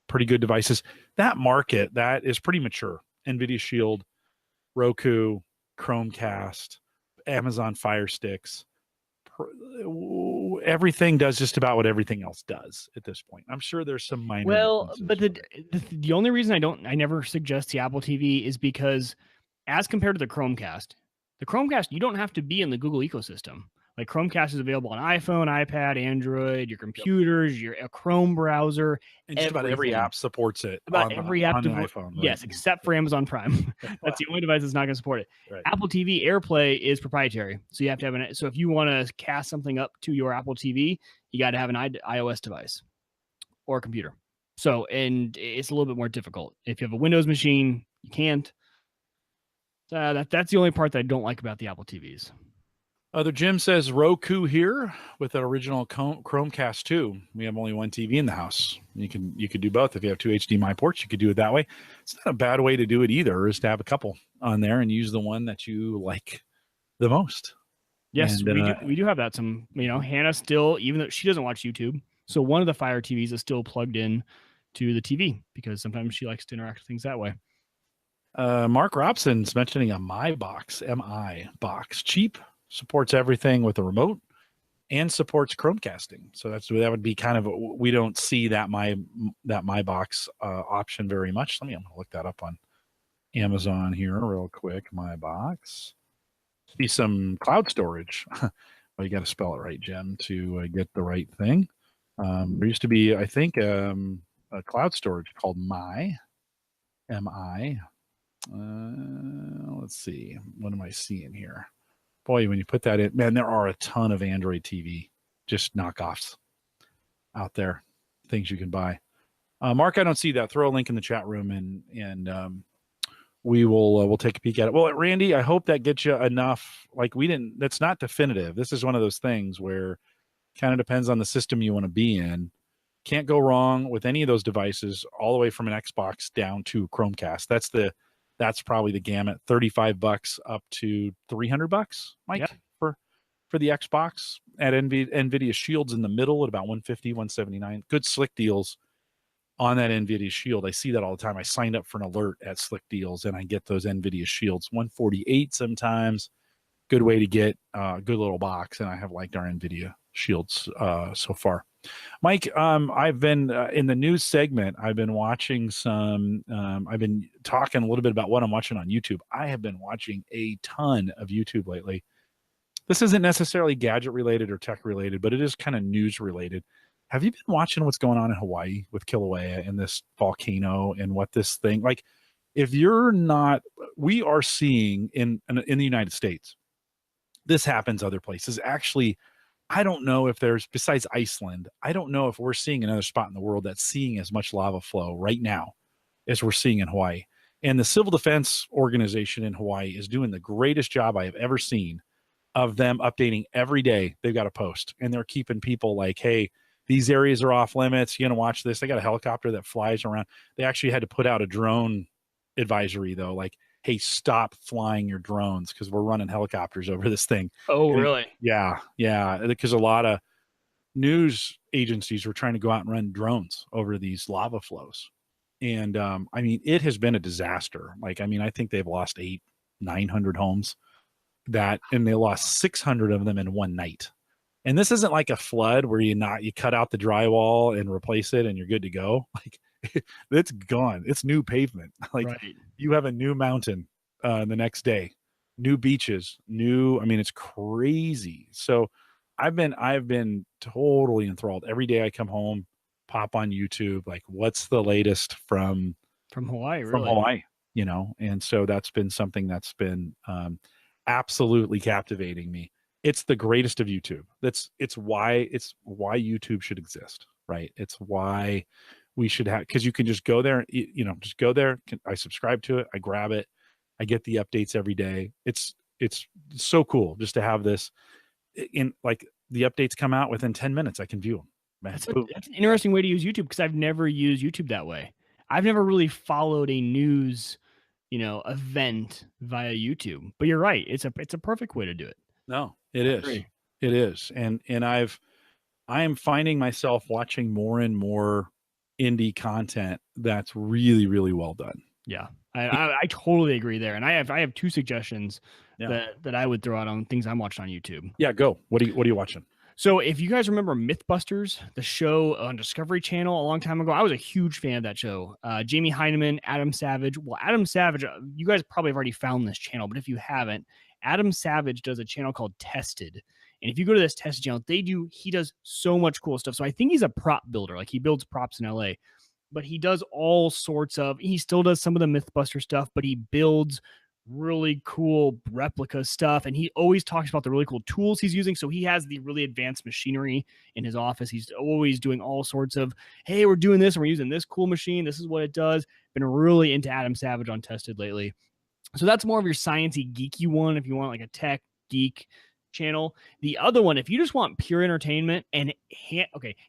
Pretty good devices. That market, that is pretty mature. NVIDIA Shield, Roku, Chromecast, Amazon Fire Sticks, everything does just about what everything else does at this point. I'm sure there's some minor. Well, but the only reason I never suggest the Apple TV is because, as compared to the Chromecast, you don't have to be in the Google ecosystem. Like Chromecast is available on iPhone, iPad, Android, your computers, a Chrome browser. And just about every app supports it. Every app on an iPhone. Right? Yes, except for Amazon Prime. That's the only device that's not going to support it. Right. Apple TV AirPlay is proprietary, so you have to have So if you want to cast something up to your Apple TV, you got to have an iOS device or a computer. So, and it's a little bit more difficult. If you have a Windows machine, you can't. That's the only part that I don't like about the Apple TVs. Other Jim says Roku here with an original Chromecast 2. We have only one TV in the house. You could do both. If you have two HDMI ports, you could do it that way. It's not a bad way to do it either, is to have a couple on there and use the one that you like the most. Yes, and, we do have that. Hannah still, even though she doesn't watch YouTube, so one of the Fire TVs is still plugged in to the TV because sometimes she likes to interact with things that way. Mark Robson's mentioning a MI box, cheap. Supports everything with a remote and supports Chromecasting. So that would be kind of, we don't see that my box option very much. I'm going to look that up on Amazon here real quick. My box. See some cloud storage. Well, you got to spell it right, Jim, to get the right thing. There used to be, I think, a cloud storage called MI. Let's see. What am I seeing here? Boy, when you put that in, man, there are a ton of Android TV, just knockoffs out there, things you can buy. Mark, I don't see that. Throw a link in the chat room and we'll take a peek at it. Well, Randy, I hope that gets you enough. Like that's not definitive. This is one of those things where kind of depends on the system you want to be in. Can't go wrong with any of those devices, all the way from an Xbox down to Chromecast. That's probably the gamut. $35 up to $300, Mike, for the Xbox at NVIDIA Shields in the middle at about 150, 179. Good slick deals on that NVIDIA Shield. I see that all the time. I signed up for an alert at Slick Deals, and I get those NVIDIA Shields, 148 sometimes. Good way to get a good little box, and I have liked our NVIDIA Shields so far. Mike, I've been in the news segment. I've been watching some. I've been talking a little bit about what I'm watching on YouTube. I have been watching a ton of YouTube lately. This isn't necessarily gadget related or tech related, but it is kind of news related. Have you been watching what's going on in Hawaii with Kilauea and this volcano and what this thing like? If you're not, we are seeing in the United States. This happens other places. Actually, I don't know if there's, besides Iceland, I don't know if we're seeing another spot in the world that's seeing as much lava flow right now as we're seeing in Hawaii. And the Civil Defense Organization in Hawaii is doing the greatest job I have ever seen of them updating every day. They've got a post, and they're keeping people like, hey, these areas are off limits. You're going to watch this. They got a helicopter that flies around. They actually had to put out a drone advisory, though, like, hey, stop flying your drones because we're running helicopters over this thing. Oh, really? Yeah. Because a lot of news agencies were trying to go out and run drones over these lava flows. And I mean, it has been a disaster. Like, I mean, I think they've lost 900 homes and they lost 600 of them in one night. And this isn't like a flood where you cut out the drywall and replace it and you're good to go. Like, it's gone. It's new pavement. Like, right. You have a new mountain the next day, new beaches, I mean, it's crazy. So I've been totally enthralled. Every day I come home, pop on YouTube, like, what's the latest from Hawaii, from Hawaii, And so that's been something that's been absolutely captivating me. It's the greatest of YouTube. It's why YouTube should exist, right? It's why we should have, because you can just go there, just go there. I subscribe to it. I grab it. I get the updates every day. It's so cool just to have this in, like, the updates come out within 10 minutes. I can view them. That's an interesting way to use YouTube, because I've never used YouTube that way. I've never really followed a news, event via YouTube. But you're right. It's a perfect way to do it. No, it is. It is. And I am finding myself watching more and more indie content that's really, really well done. Yeah. I totally agree there. And I have two suggestions that I would throw out on things I'm watching on YouTube. Yeah, go. What are you watching? So if you guys remember Mythbusters, the show on Discovery Channel a long time ago, I was a huge fan of that show. Jamie Hyneman, Adam Savage. Well, Adam Savage, you guys probably have already found this channel, but if you haven't, Adam Savage does a channel called Tested. And if you go to this Tested channel, he does so much cool stuff. So I think he's a prop builder. Like, he builds props in LA, but he does all sorts of, he still does some of the Mythbuster stuff, but he builds really cool replica stuff. And he always talks about the really cool tools he's using. So he has the really advanced machinery in his office. He's always doing all sorts of, hey, we're doing this and we're using this cool machine. This is what it does. Been really into Adam Savage on Tested lately. So that's more of your sciencey, geeky one if you want like a tech geek channel. The other one, if you just want pure entertainment, and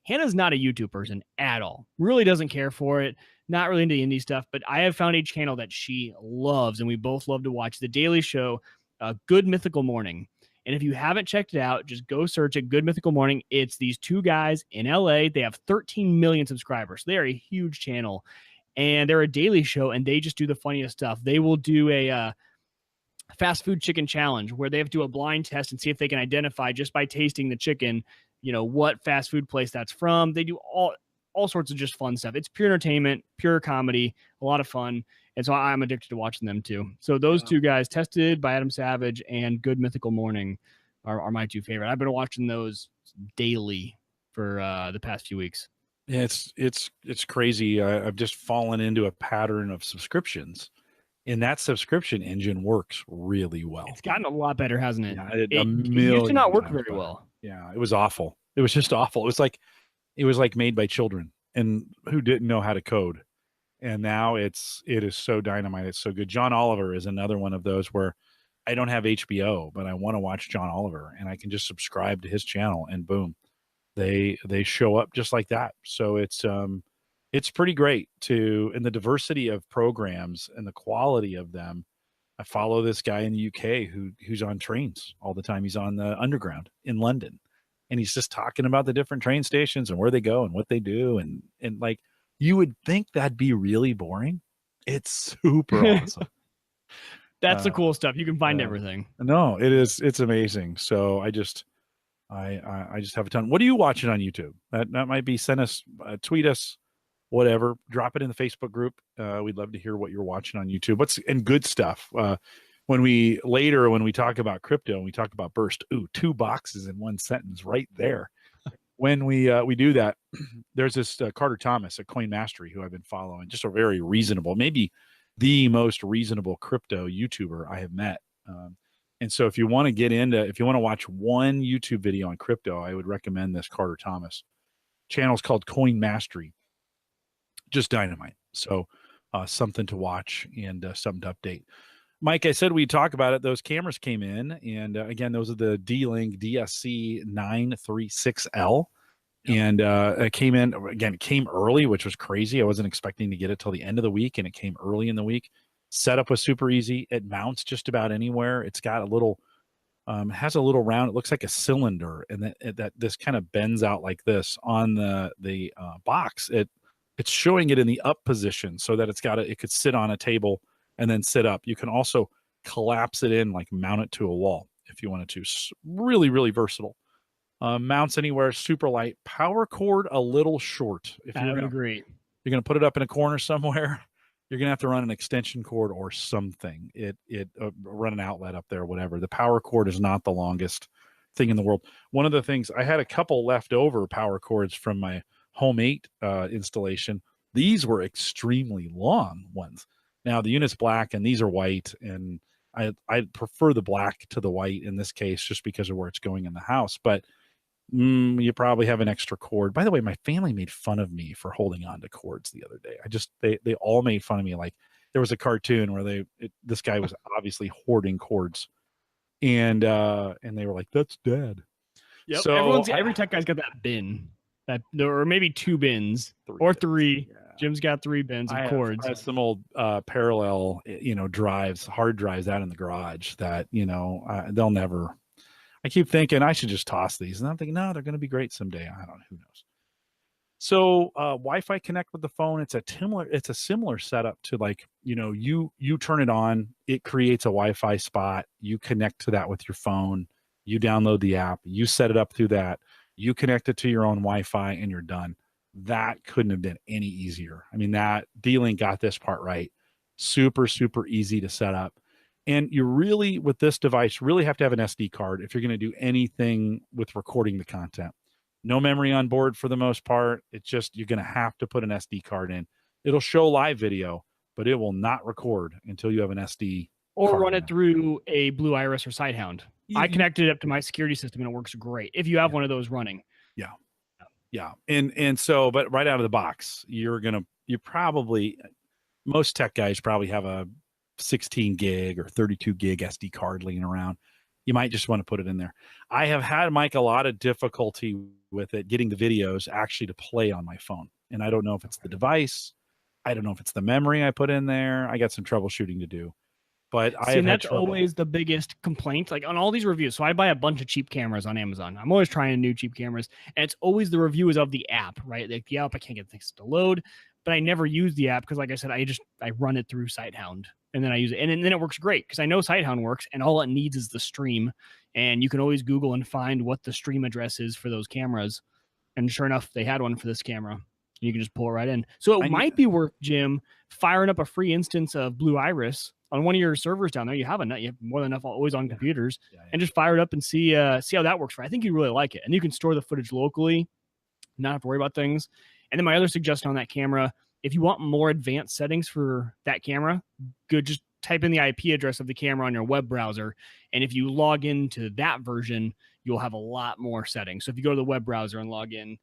Hannah's not a YouTube person at all. Really doesn't care for it. Not really into indie stuff, but I have found a channel that she loves, and we both love to watch, The Daily Show, Good Mythical Morning. And if you haven't checked it out, just go search it, Good Mythical Morning. It's these two guys in LA. They have 13 million subscribers. They are a huge channel. And they're a daily show, and they just do the funniest stuff. They will do a fast food chicken challenge where they have to do a blind test and see if they can identify, just by tasting the chicken, what fast food place that's from. They do all sorts of just fun stuff. It's pure entertainment, pure comedy, a lot of fun. And so I'm addicted to watching them too. So those two guys, Tested by Adam Savage and Good Mythical Morning, are my two favorite. I've been watching those daily for the past few weeks. Yeah, it's crazy. I've just fallen into a pattern of subscriptions, and that subscription engine works really well. It's gotten a lot better, hasn't it? Yeah, it used to not work very well. Yeah, it was awful. It was just awful. It was like made by children and who didn't know how to code. and now it is so dynamite. It's so good. John Oliver is another one of those where I don't have HBO, but I want to watch John Oliver, and I can just subscribe to his channel, and boom, they show up just like that. So it's pretty great and the diversity of programs and the quality of them. I follow this guy in the UK who's on trains all the time. He's on the Underground in London, and he's just talking about the different train stations and where they go and what they do, and like, you would think that'd be really boring. It's super awesome. That's the cool stuff. You can find everything. No, it is. It's amazing. So I just have a ton. What are you watching on YouTube? That might be, send us, tweet us, whatever. Drop it in the Facebook group. We'd love to hear what you're watching on YouTube. And good stuff. When we talk about crypto and we talk about burst, 2 boxes in one sentence right there. When we do that, there's this Carter Thomas at Coin Mastery who I've been following, just a very reasonable, maybe the most reasonable crypto YouTuber I have met. And so if you want to watch one YouTube video on crypto, I would recommend this Carter Thomas channel. Is called Coin Mastery. Just dynamite. So something to watch and something to update. Mike, I said we'd talk about it. Those cameras came in, and again, those are the D-Link DSC 936L. And it came in, again, it came early, which was crazy. I wasn't expecting to get it till the end of the week, and it came early in the week. Setup was super easy. It mounts just about anywhere. It's got a little, has a little round, it looks like a cylinder, and that this kind of bends out like this on the box. It's showing it in the up position so that it could sit on a table and then sit up. You can also collapse it in, like mount it to a wall if you wanted to. Really, really versatile. Mounts anywhere, super light. Power cord a little short. If I would agree. You're going to put it up in a corner somewhere, you're going to have to run an extension cord or something. Run an outlet up there, whatever. The power cord is not the longest thing in the world. One of the things, I had a couple leftover power cords from my Home 8 installation. These were extremely long ones. Now the unit's black and these are white, and I prefer the black to the white in this case, just because of where it's going in the house. But you probably have an extra cord. By the way, my family made fun of me for holding on to cords the other day. They all made fun of me. Like, there was a cartoon where this guy was obviously hoarding cords, and they were like, "That's Dad." Yep. So every tech guy's got that bin, or maybe 2 bins or 3. Yeah. Jim's got 3 bins of cords. I have some old parallel, hard drives out in the garage that, they'll never. I keep thinking I should just toss these, and I'm thinking, no, they're going to be great someday. I don't know, who knows. So Wi-Fi connect with the phone. It's a similar setup to, like, you turn it on, it creates a Wi-Fi spot. You connect to that with your phone. You download the app. You set it up through that. You connect it to your own Wi-Fi, and you're done. That couldn't have been any easier. I mean, that D-Link got this part right. Super, super easy to set up. And you really, with this device, really have to have an SD card if you're going to do anything with recording the content. No memory on board for the most part. It's just, you're going to have to put an SD card in. It'll show live video, but it will not record until you have an SD or card run it through a Blue Iris or Sighthound. I connected it up to my security system, and it works great if you have one of those running. Yeah. And so, but right out of the box, most tech guys probably have a 16 gig or 32 gig SD card laying around. You might just want to put it in there. I have had, Mike, a lot of difficulty with it, getting the videos actually to play on my phone. And I don't know if it's the device. I don't know if it's the memory I put in there. I got some troubleshooting to do. But that's always the biggest complaint, like on all these reviews. So I buy a bunch of cheap cameras on Amazon. I'm always trying new cheap cameras, and it's always the reviews of the app, right? Like the app, I can't get things to load, but I never use the app because, like I said, I run it through Sighthound, and then I use it, and then it works great because I know Sighthound works, and all it needs is the stream, and you can always Google and find what the stream address is for those cameras, and sure enough, they had one for this camera. You can just pull it right in. So it might be worth, Jim, firing up a free instance of Blue Iris on one of your servers down there. You have more than enough always on computers, and just fire it up and see how that works. I think you really like it, and you can store the footage locally, not have to worry about things. And then my other suggestion on that camera, if you want more advanced settings for that camera, just type in the IP address of the camera on your web browser, and if you log into that version, you'll have a lot more settings. So if you go to the web browser and log in,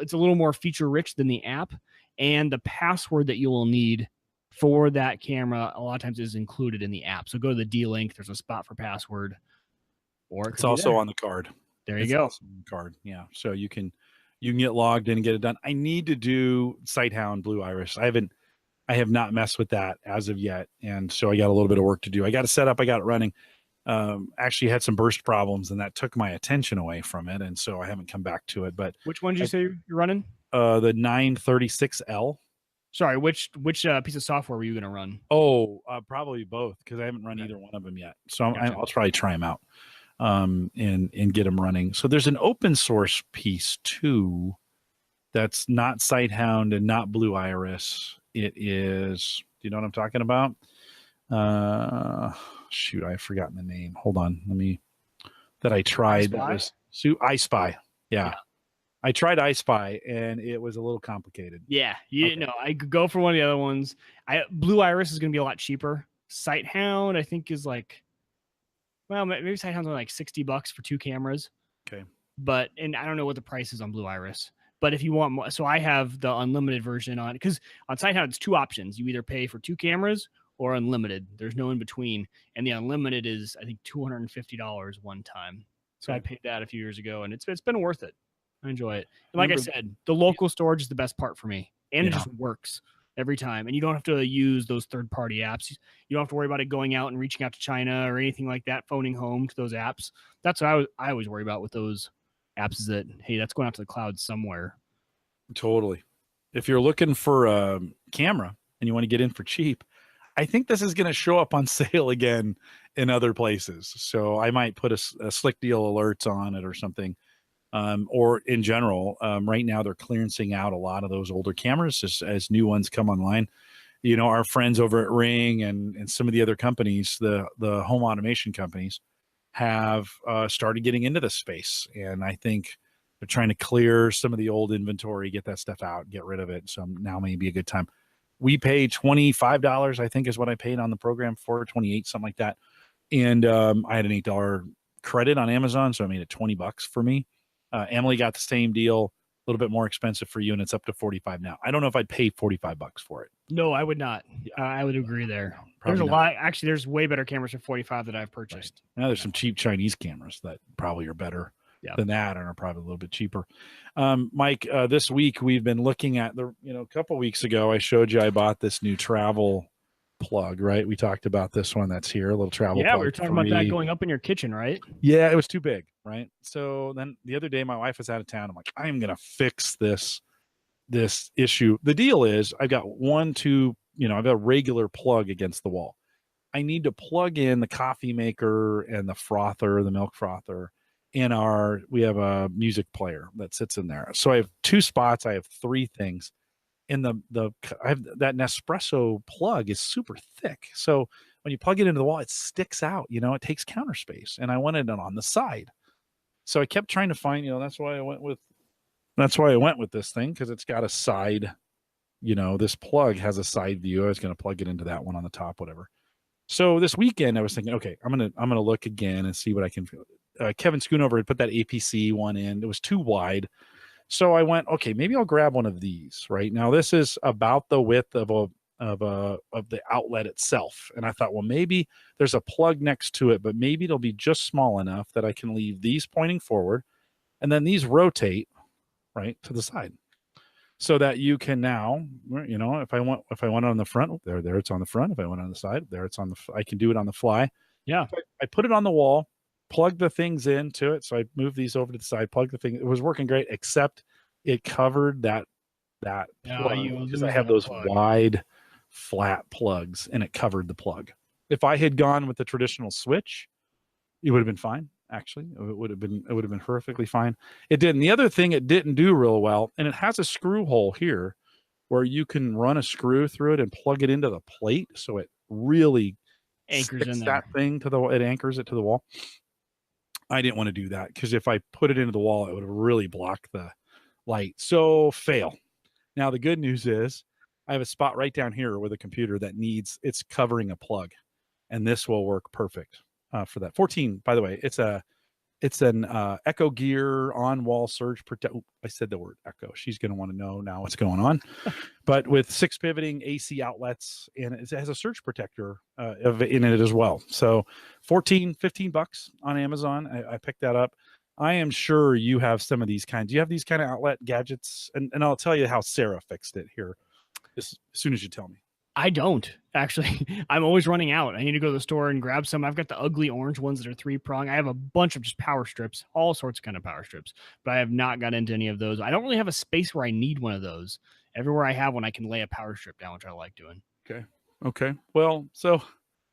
it's a little more feature rich than the app, and the password that you will need for that camera a lot of times is included in the app. So go to the D-Link, there's a spot for password, or it's also on the card. There you go. On the card. Yeah. So you can get logged in and get it done. I need to do Sighthound Blue Iris. I have not messed with that as of yet. And so I got a little bit of work to do. I got it set up, I got it running. Actually had some burst problems and that took my attention away from it. And so I haven't come back to it. But which one did you say you're running? The 936L. Sorry, which piece of software were you going to run? Oh, probably both because I haven't run either one of them yet. So I'll probably try them out and get them running. So there's an open source piece too that's not Sighthound and not Blue Iris. It is, do you know what I'm talking about? Shoot, I've forgotten the name. Hold on. That I tried. That was iSpy. Yeah. I tried iSpy and it was a little complicated. Yeah, I could go for one of the other ones. Blue Iris is going to be a lot cheaper. Sighthound, I think, is like, well, maybe Sighthound's only like $60 for 2 cameras. Okay. And I don't know what the price is on Blue Iris. But if you want more, so I have the unlimited version on, because on Sighthound it's 2 options. You either pay for 2 cameras or unlimited. There's no in between. And the unlimited is, I think, $250 one time. So I paid that a few years ago, and it's been worth it. I enjoy it. And like I said, the local storage is the best part for me. And it just works every time. And you don't have to use those third-party apps. You don't have to worry about it going out and reaching out to China or anything like that, phoning home to those apps. That's what I always worry about with those apps, is that, hey, that's going out to the cloud somewhere. Totally. If you're looking for a camera and you want to get in for cheap, I think this is going to show up on sale again in other places. So I might put a Slick Deal alerts on it or something. Or in general, right now they're clearancing out a lot of those older cameras as new ones come online. You know, our friends over at Ring and some of the other companies, the home automation companies, have started getting into this space. And I think they're trying to clear some of the old inventory, get that stuff out, get rid of it. So now may be a good time. We paid $25, I think is what I paid on the program for, 28, something like that. And I had an $8 credit on Amazon, so I made it $20 for me. Emily got the same deal, a little bit more expensive for you, and it's up to $45 now. I don't know if I'd pay $45 for it. No, I would not. I would agree there. There's a lot. Actually, there's way better cameras for $45 that I've purchased. Right. Now there's some cheap Chinese cameras that probably are better than that and are probably a little bit cheaper. Mike, this week we've been looking at a couple weeks ago, I showed you I bought this new travel plug, right? We talked about this one that's here, a little travel plug. Yeah, we were talking about that going up in your kitchen, right? Yeah, it was too big, right? So then the other day my wife was out of town. I'm like, I'm going to fix this issue. The deal is I've got I've got a regular plug against the wall. I need to plug in the coffee maker and the frother, the milk frother, we have a music player that sits in there. So I have 2 spots. I have 3 things. And I have that Nespresso plug is super thick. So when you plug it into the wall, it sticks out, it takes counter space. And I wanted it on the side. So I kept trying to find, that's why I went with this thing, because it's got a side, this plug has a side view. I was going to plug it into that one on the top, whatever. So this weekend I was thinking, okay, I'm going to look again and see what I can feel. Kevin Schoonover had put that APC one in. It was too wide. So I went, okay, maybe I'll grab one of these. Right now, this is about the width of the outlet itself, and I thought, well, maybe there's a plug next to it, but maybe it'll be just small enough that I can leave these pointing forward, and then these rotate right to the side, so that you can now, if I want it on the front, there it's on the front. If I want it on the side, there it's on the. I can do it on the fly. Yeah, so I put it on the wall. Plug the things into it. So I moved these over to the side, plug the thing. It was working great, except it covered that plug, because I have those wide flat plugs and it covered the plug. If I had gone with the traditional switch, it would have been fine. Actually, it would have been perfectly fine. It didn't. The other thing it didn't do real well, and it has a screw hole here where you can run a screw through it and plug it into the plate. So it really anchors in that thing it anchors it to the wall. I didn't want to do that, because if I put it into the wall, it would have really blocked the light. So fail. Now, the good news is I have a spot right down here with a computer that it's covering a plug, and this will work perfect for that. 14, by the way, it's It's an Echogear on-wall surge protect. I said the word echo. She's going to want to know now what's going on. But with 6 pivoting AC outlets, and it has a surge protector in it as well. So $15 on Amazon. I picked that up. I am sure you have some of these kinds. Do you have these kind of outlet gadgets? And I'll tell you how Sarah fixed it here as soon as you tell me. I don't actually. I'm always running out. I need to go to the store and grab some. I've got the ugly orange ones that are 3-prong. I have a bunch of just power strips, all sorts of kind of power strips, but I have not got into any of those. I don't really have a space where I need one of those. Everywhere I have one, I can lay a power strip down, which I like doing. Okay. Well, so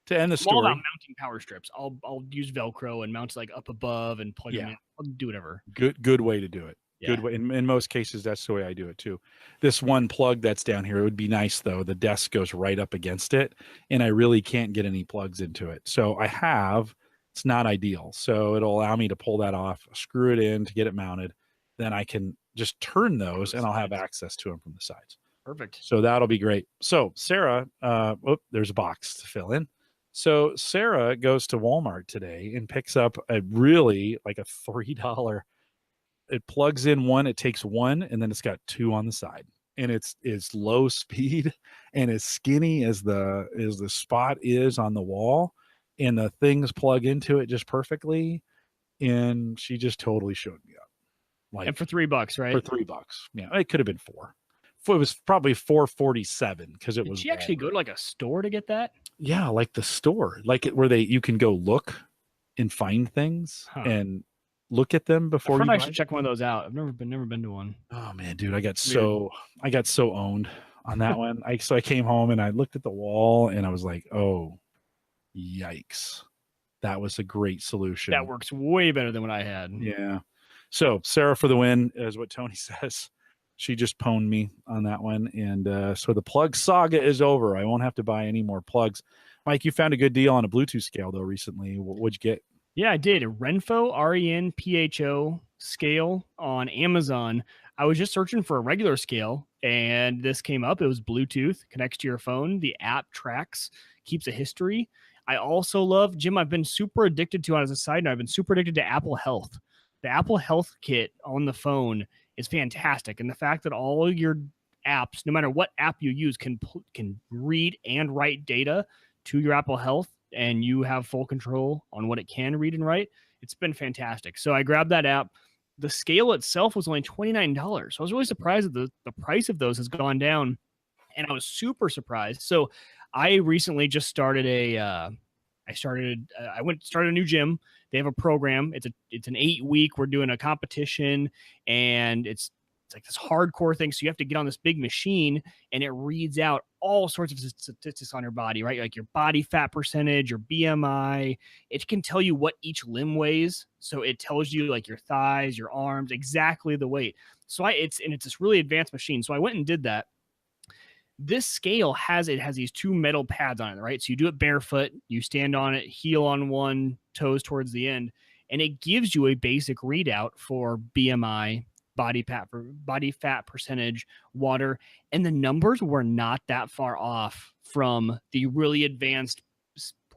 to end the story, all about mounting power strips. I'll use Velcro and mount like up above and plug them in. I'll do whatever. Good way to do it. Yeah. Good way. In most cases, that's the way I do it too. This one plug that's down here, it would be nice though. The desk goes right up against it, and I really can't get any plugs into it. So it's not ideal. So it'll allow me to pull that off, screw it in to get it mounted. Then I can just turn those, and I'll have access to them from the sides. Perfect. So that'll be great. So Sarah, there's a box to fill in. So Sarah goes to Walmart today and picks up a really like a $3. It plugs in one, it takes one, and then it's got 2 on the side. And it's low speed and as skinny as the spot is on the wall, and the things plug into it just perfectly. And she just totally showed me up. And for $3, right? For $3. Yeah, it could have been 4. It was probably $4.47 because it was. Did she actually go to like a store to get that? Yeah, like the store, like where you can go look and find things and look at them before I should check one of those out. I've never been to one. Oh man, dude, I got so owned on that one. I came home and I looked at the wall and I was like, oh, yikes. That was a great solution. That works way better than what I had. Yeah. So Sarah for the win is what Tony says. She just pwned me on that one. And so the plug saga is over. I won't have to buy any more plugs. Mike, you found a good deal on a Bluetooth scale though recently. What'd you get? Yeah, I did. A Renpho, RENPHO scale on Amazon. I was just searching for a regular scale, and this came up. It was Bluetooth, connects to your phone. The app tracks, keeps a history. I also love, Jim, I've been super addicted to, as a side note, I've been super addicted to Apple Health. The Apple Health Kit on the phone is fantastic. And the fact that all your apps, no matter what app you use, can read and write data to your Apple Health, and you have full control on what it can read and write. It's been fantastic. So I grabbed that app. The scale itself was only $29. So I was really surprised that the price of those has gone down, and I was super surprised. So I recently just started I started a new gym. They have a program. It's an 8-week. We're doing a competition, and it's like this hardcore thing. So you have to get on this big machine, and it reads out all sorts of statistics on your body, right? Like your body fat percentage, your BMI. It can tell you what each limb weighs. So it tells you like your thighs, your arms, exactly the weight. So it's this really advanced machine. So I went and did that. This scale has these 2 metal pads on it, right? So you do it barefoot, you stand on it, heel on one, toes towards the end, and it gives you a basic readout for BMI, body fat percentage, water, and the numbers were not that far off from the really advanced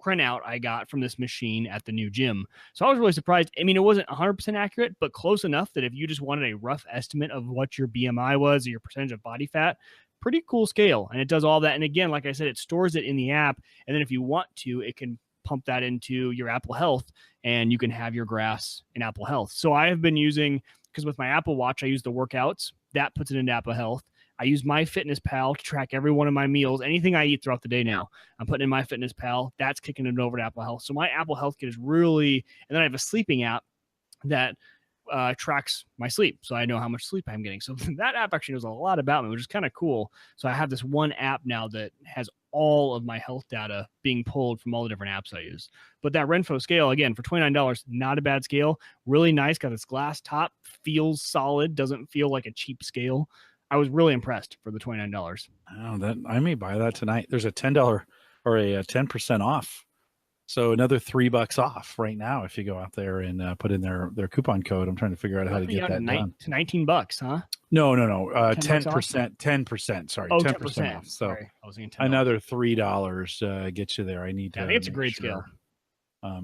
printout I got from this machine at the new gym. So I was really surprised. I mean, it wasn't 100% accurate, but close enough that if you just wanted a rough estimate of what your BMI was or your percentage of body fat, pretty cool scale. And it does all that. And again, like I said, it stores it in the app. And then if you want to, it can pump that into your Apple Health, and you can have your graphs in Apple Health. So I have been using, because with my Apple Watch, I use the workouts. That puts it into Apple Health. I use MyFitnessPal to track every one of my meals. Anything I eat throughout the day now, I'm putting in MyFitnessPal. That's kicking it over to Apple Health. So my Apple Health Kit is really, and then I have a sleeping app that tracks my sleep. So I know how much sleep I'm getting. So that app actually knows a lot about me, which is kind of cool. So I have this one app now that has all of my health data being pulled from all the different apps I use. But that Renpho scale, again, for $29, not a bad scale. Really nice. Got this glass top, feels solid, doesn't feel like a cheap scale. I was really impressed for the $29. Oh, that I may buy that tonight. There's a $10 or a 10% off. So another $3 off right now if you go out there and put in their coupon code. I'm trying to figure out how to get that done. To $19, huh? No. 10%. 10%. Sorry, 10% off. So sorry. I was thinking $10. another $3 gets you there. I think it's a great scale.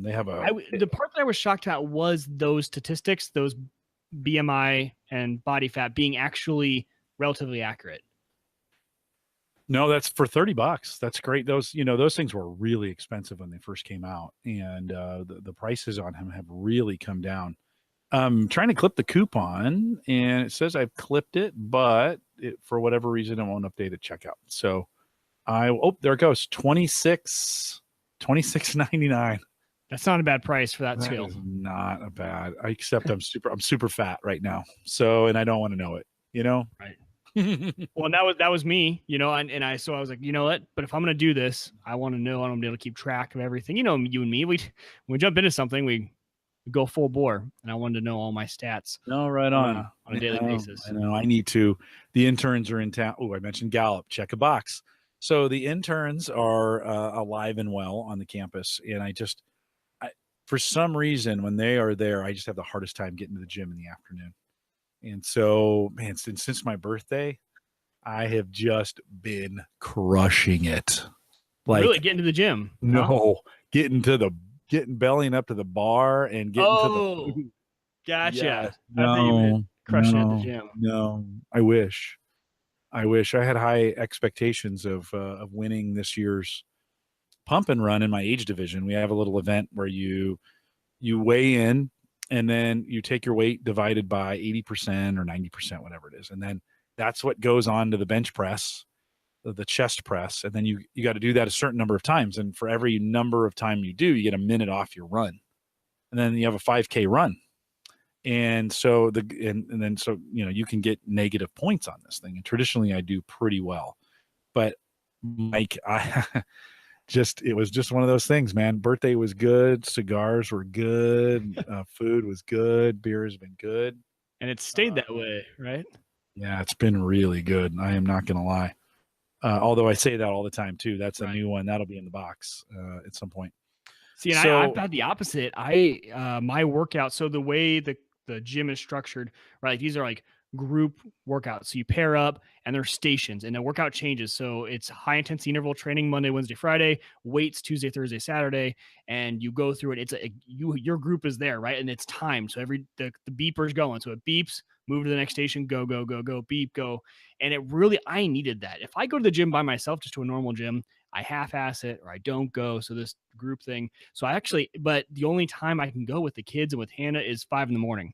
They have the part that I was shocked at was those statistics, those BMI and body fat being actually relatively accurate. No, that's for $30. That's great. Those those things were really expensive when they first came out, and the prices on them have really come down. I'm trying to clip the coupon, and it says I've clipped it, but for whatever reason, it won't update at checkout. So there it goes, $26.99. That's not a bad price for that scale. Is not a bad. Except I'm super fat right now. So, and I don't want to know it. Right. Well, that was me. So I was like, you know what? But if I'm gonna do this, I want to know. I want to be able to keep track of everything. You and me, when we jump into something, we go full bore, and I wanted to know all my stats. No, right on a daily basis. I know. I need to. The interns are in town. Oh, I mentioned Gallup. Check a box. So the interns are alive and well on the campus, and for some reason, when they are there, I just have the hardest time getting to the gym in the afternoon. And so, man, since my birthday, I have just been crushing it. Like, really getting to the gym? No, getting bellying up to the bar and getting to the food. Gotcha. Yeah, I think you meant crushing at the gym. No, I wish I had high expectations of winning this year's pump and run in my age division. We have a little event where you weigh in, and then you take your weight divided by 80% or 90%, whatever it is. And then that's what goes on to the bench press, the chest press. And then you got to do that a certain number of times. And for every number of time you do, you get a minute off your run. And then you have a 5K run. And so you can get negative points on this thing. And traditionally I do pretty well, but Mike, it was just one of those things, man. Birthday was good. Cigars were good. Food was good. Beer has been good. And it stayed that way, right? Yeah, it's been really good. I am not going to lie. Although I say that all the time too. That's a new one. That'll be in the box at some point. See, and I've had the opposite. My workout. So the way the gym is structured, right? Like these are like group workouts. So you pair up and there's stations and the workout changes. So it's high intensity interval training Monday, Wednesday, Friday, weights Tuesday, Thursday, Saturday, and you go through it. Your group is there, right? And it's timed. So the beeper's going. So it beeps, move to the next station, go, beep, go. And I needed that. If I go to the gym by myself, just to a normal gym, I half-ass it or I don't go. So this group thing. But the only time I can go with the kids and with Hannah is 5 a.m.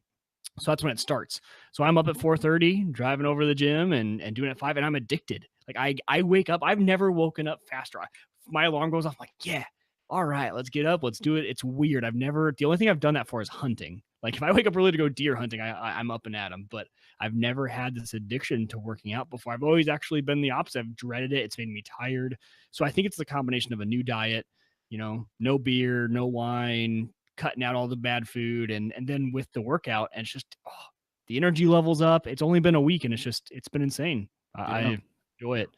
So that's when it starts. So I'm up at 4:30, driving over to the gym and doing it at 5, and I'm addicted. Like I wake up. I've never woken up faster. My alarm goes off. I'm like, yeah, all right, let's get up, let's do it. It's weird. The only thing I've done that for is hunting. Like if I wake up early to go deer hunting, I'm up and at them. But I've never had this addiction to working out before. I've always actually been the opposite. I've dreaded it. It's made me tired. So I think it's the combination of a new diet, no beer, no wine, cutting out all the bad food, and then with the workout, and it's just the energy levels up. It's only been a week, and it's been insane. I enjoy it.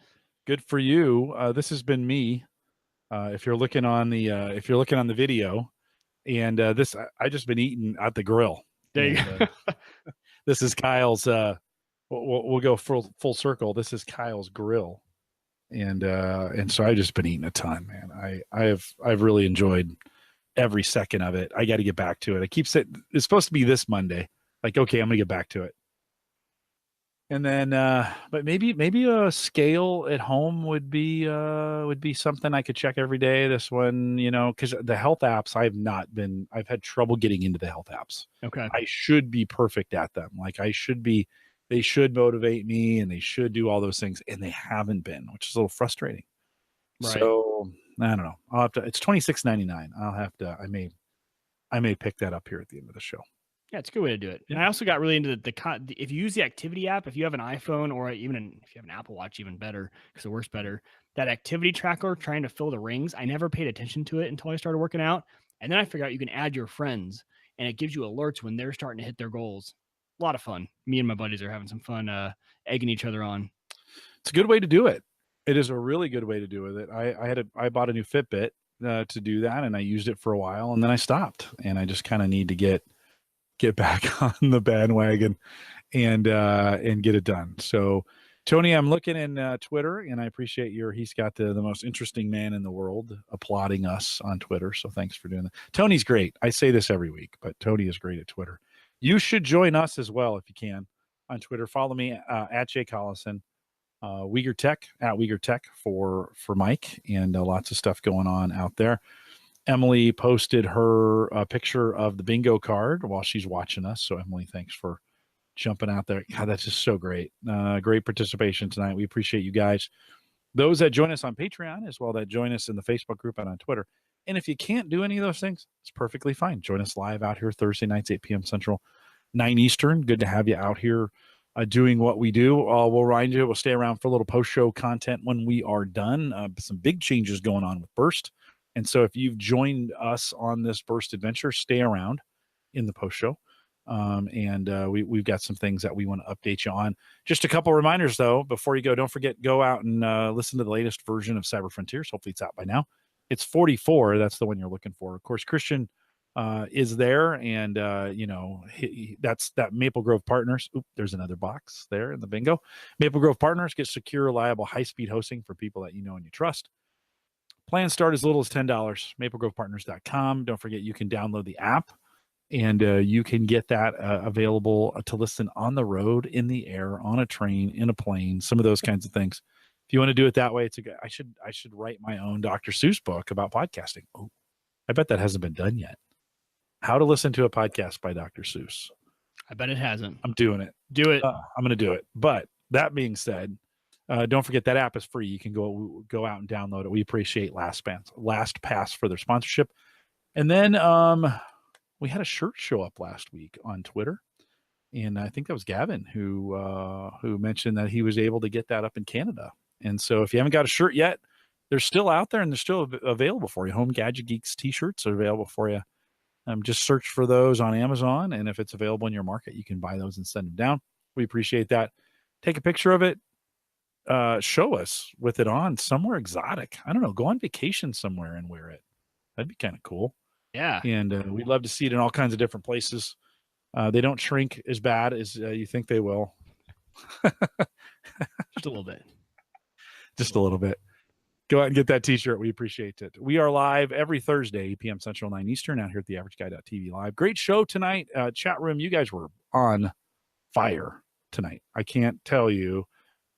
Good for you. This has been me. If you're looking on the video, and I just been eating at the grill. There you go. This is Kyle's. We'll go full circle. This is Kyle's grill, and so I've just been eating a ton, man. I've really enjoyed every second of it. I got to get back to it. I keep saying it's supposed to be this Monday. Like, okay, I'm gonna get back to it. And then, but maybe a scale at home would be something I could check every day. This one, because the health apps, I've had trouble getting into the health apps. Okay. I should be perfect at them. Like they should motivate me and they should do all those things, and they haven't been, which is a little frustrating. Right. So I don't know. I'll have to. It's $26.99. I'll have to. I may pick that up here at the end of the show. Yeah, it's a good way to do it. And I also got really into if you use the activity app, if you have an iPhone or if you have an Apple Watch, even better because it works better. That activity tracker trying to fill the rings, I never paid attention to it until I started working out. And then I figured out you can add your friends and it gives you alerts when they're starting to hit their goals. A lot of fun. Me and my buddies are having some fun egging each other on. It's a good way to do it. It is a really good way to do it. I bought a new Fitbit to do that, and I used it for a while, and then I stopped. And I just kind of need to get back on the bandwagon and get it done. So Tony, I'm looking in Twitter, and I appreciate he's got the most interesting man in the world applauding us on Twitter. So thanks for doing that. Tony's great. I say this every week, but Tony is great at Twitter. You should join us as well if you can on Twitter. Follow me at Jay Collison, Wieger Tech at Wieger Tech for Mike, and lots of stuff going on out there. Emily posted her picture of the bingo card while she's watching us. So Emily, thanks for jumping out there. God, that's just so great. Great participation tonight. We appreciate you guys. Those that join us on Patreon as well, that join us in the Facebook group and on Twitter. And if you can't do any of those things, it's perfectly fine. Join us live out here Thursday nights, 8 p.m. Central, 9 Eastern. Good to have you out here doing what we do. We'll remind you, we'll stay around for a little post-show content when we are done. Some big changes going on with Burst. And so if you've joined us on this Burst adventure, stay around in the post-show. We've got some things that we want to update you on. Just a couple reminders, though, before you go. Don't forget, go out and listen to the latest version of Cyber Frontiers. Hopefully it's out by now. It's 44. That's the one you're looking for. Of course, Christian is there, and that's that Maple Grove Partners. Oop, there's another box there in the bingo. Maple Grove Partners get secure, reliable, high-speed hosting for people that you know and you trust. Plans start as little as $10. MapleGrovePartners.com. Don't forget, you can download the app, and you can get that available to listen on the road, in the air, on a train, in a plane, some of those kinds of things. If you want to do it that way, it's a good. I should write my own Dr. Seuss book about podcasting. Oh, I bet that hasn't been done yet. How to listen to a podcast by Dr. Seuss. I bet it hasn't. I'm doing it. Do it. I'm going to do it. But that being said, don't forget that app is free. You can go out and download it. We appreciate LastPass for their sponsorship. And then we had a shirt show up last week on Twitter, and I think that was Gavin who mentioned that he was able to get that up in Canada. And so if you haven't got a shirt yet, they're still out there and they're still available for you. Home Gadget Geeks t-shirts are available for you. Just search for those on Amazon, and if it's available in your market, you can buy those and send them down. We appreciate that. Take a picture of it. Show us with it on somewhere exotic. I don't know. Go on vacation somewhere and wear it. That'd be kind of cool. Yeah. And we'd love to see it in all kinds of different places. They don't shrink as bad as you think they will. Just a little bit. Just a little bit. Go out and get that t-shirt. We appreciate it. We are live every Thursday, 8 p.m. Central, 9 Eastern, out here at the AverageGuy.tv live. Great show tonight. Chat room, you guys were on fire tonight. I can't tell you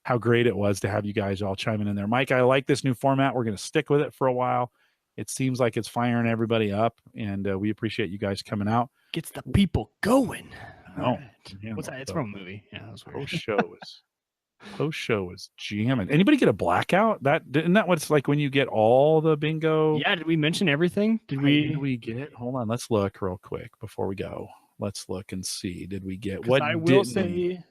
how great it was to have you guys all chiming in there. Mike, I like this new format. We're going to stick with it for a while. It seems like it's firing everybody up, and we appreciate you guys coming out. Gets the people going. Oh, right. Yeah, what's that? It's from a movie. Yeah, that was weird. Post show is jamming. Anybody get a blackout? Isn't that what it's like when you get all the bingo? Yeah. Did we mention everything? Did we get? Hold on. Let's look real quick before we go. Let's look and see. Did we get what? I will say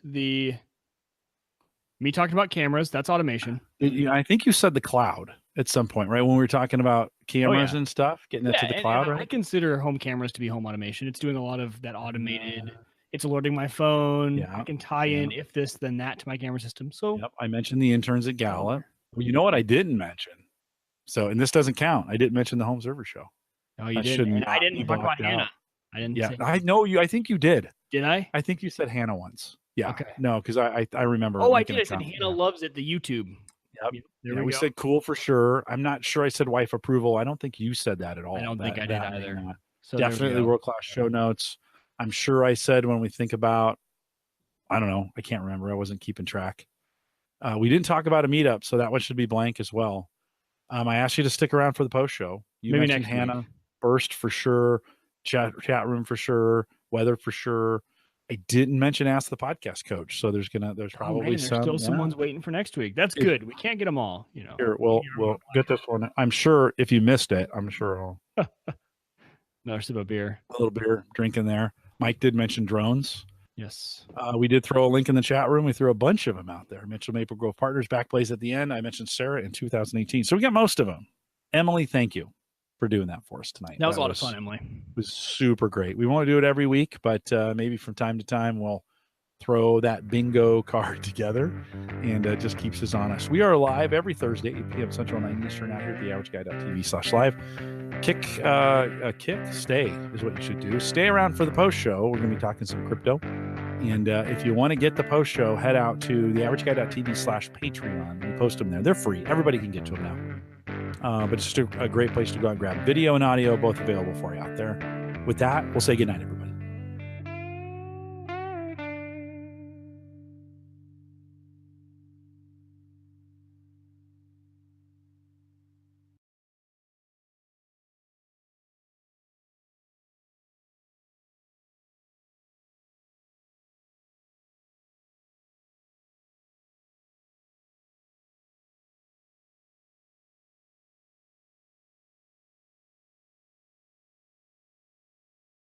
me talking about cameras. That's automation. I think you said the cloud at some point, right? When we were talking about cameras and stuff, getting it to the cloud, right? I consider home cameras to be home automation. It's doing a lot of that automated. It's alerting my phone. Yeah, I can tie in if this, then that to my camera system. So I mentioned the interns at Gallup. Well, you know what I didn't mention? So, and this doesn't count. I didn't mention the home server show. No, you didn't. I didn't talk about Hannah. I didn't. Yeah, I know you. I think you did. Did I? I think you said Hannah once. Yeah. Okay. No, because I remember. Oh, I did. I said Hannah loves it. The YouTube. Yep. We said cool for sure. I'm not sure I said wife approval. I don't think you said that at all. I don't think I did either. So definitely world-class show notes. I'm sure I said when we think about, I don't know, I can't remember. I wasn't keeping track. We didn't talk about a meetup, so that one should be blank as well. I asked you to stick around for the post show. You Maybe mentioned Hannah, Burst for sure, chat room for sure, weather for sure. I didn't mention Ask the Podcast Coach, so there's probably still someone's waiting for next week. That's good. We can't get them all, Here, we'll get this one. I'm sure if you missed it, I'm sure I'll another sip of beer. A little beer drinking there. Mike did mention drones. Yes. We did throw a link in the chat room. We threw a bunch of them out there. Mitchell Maple Grove Partners, Backblaze at the end. I mentioned Sarah in 2018. So we got most of them. Emily, thank you for doing that for us tonight. That was a lot of fun, Emily. It was super great. We won't do it every week, but maybe from time to time we'll throw that bingo card together, and just keeps us honest. We are live every Thursday, 8 p.m. Central, 9 Eastern, out here at theaverageguy.tv/live. Stay is what you should do. Stay around for the post show. We're going to be talking some crypto. And if you want to get the post show, head out to theaverageguy.tv/Patreon. We post them there. They're free. Everybody can get to them now. But it's just a great place to go and grab video and audio, both available for you out there. With that, we'll say goodnight, everybody.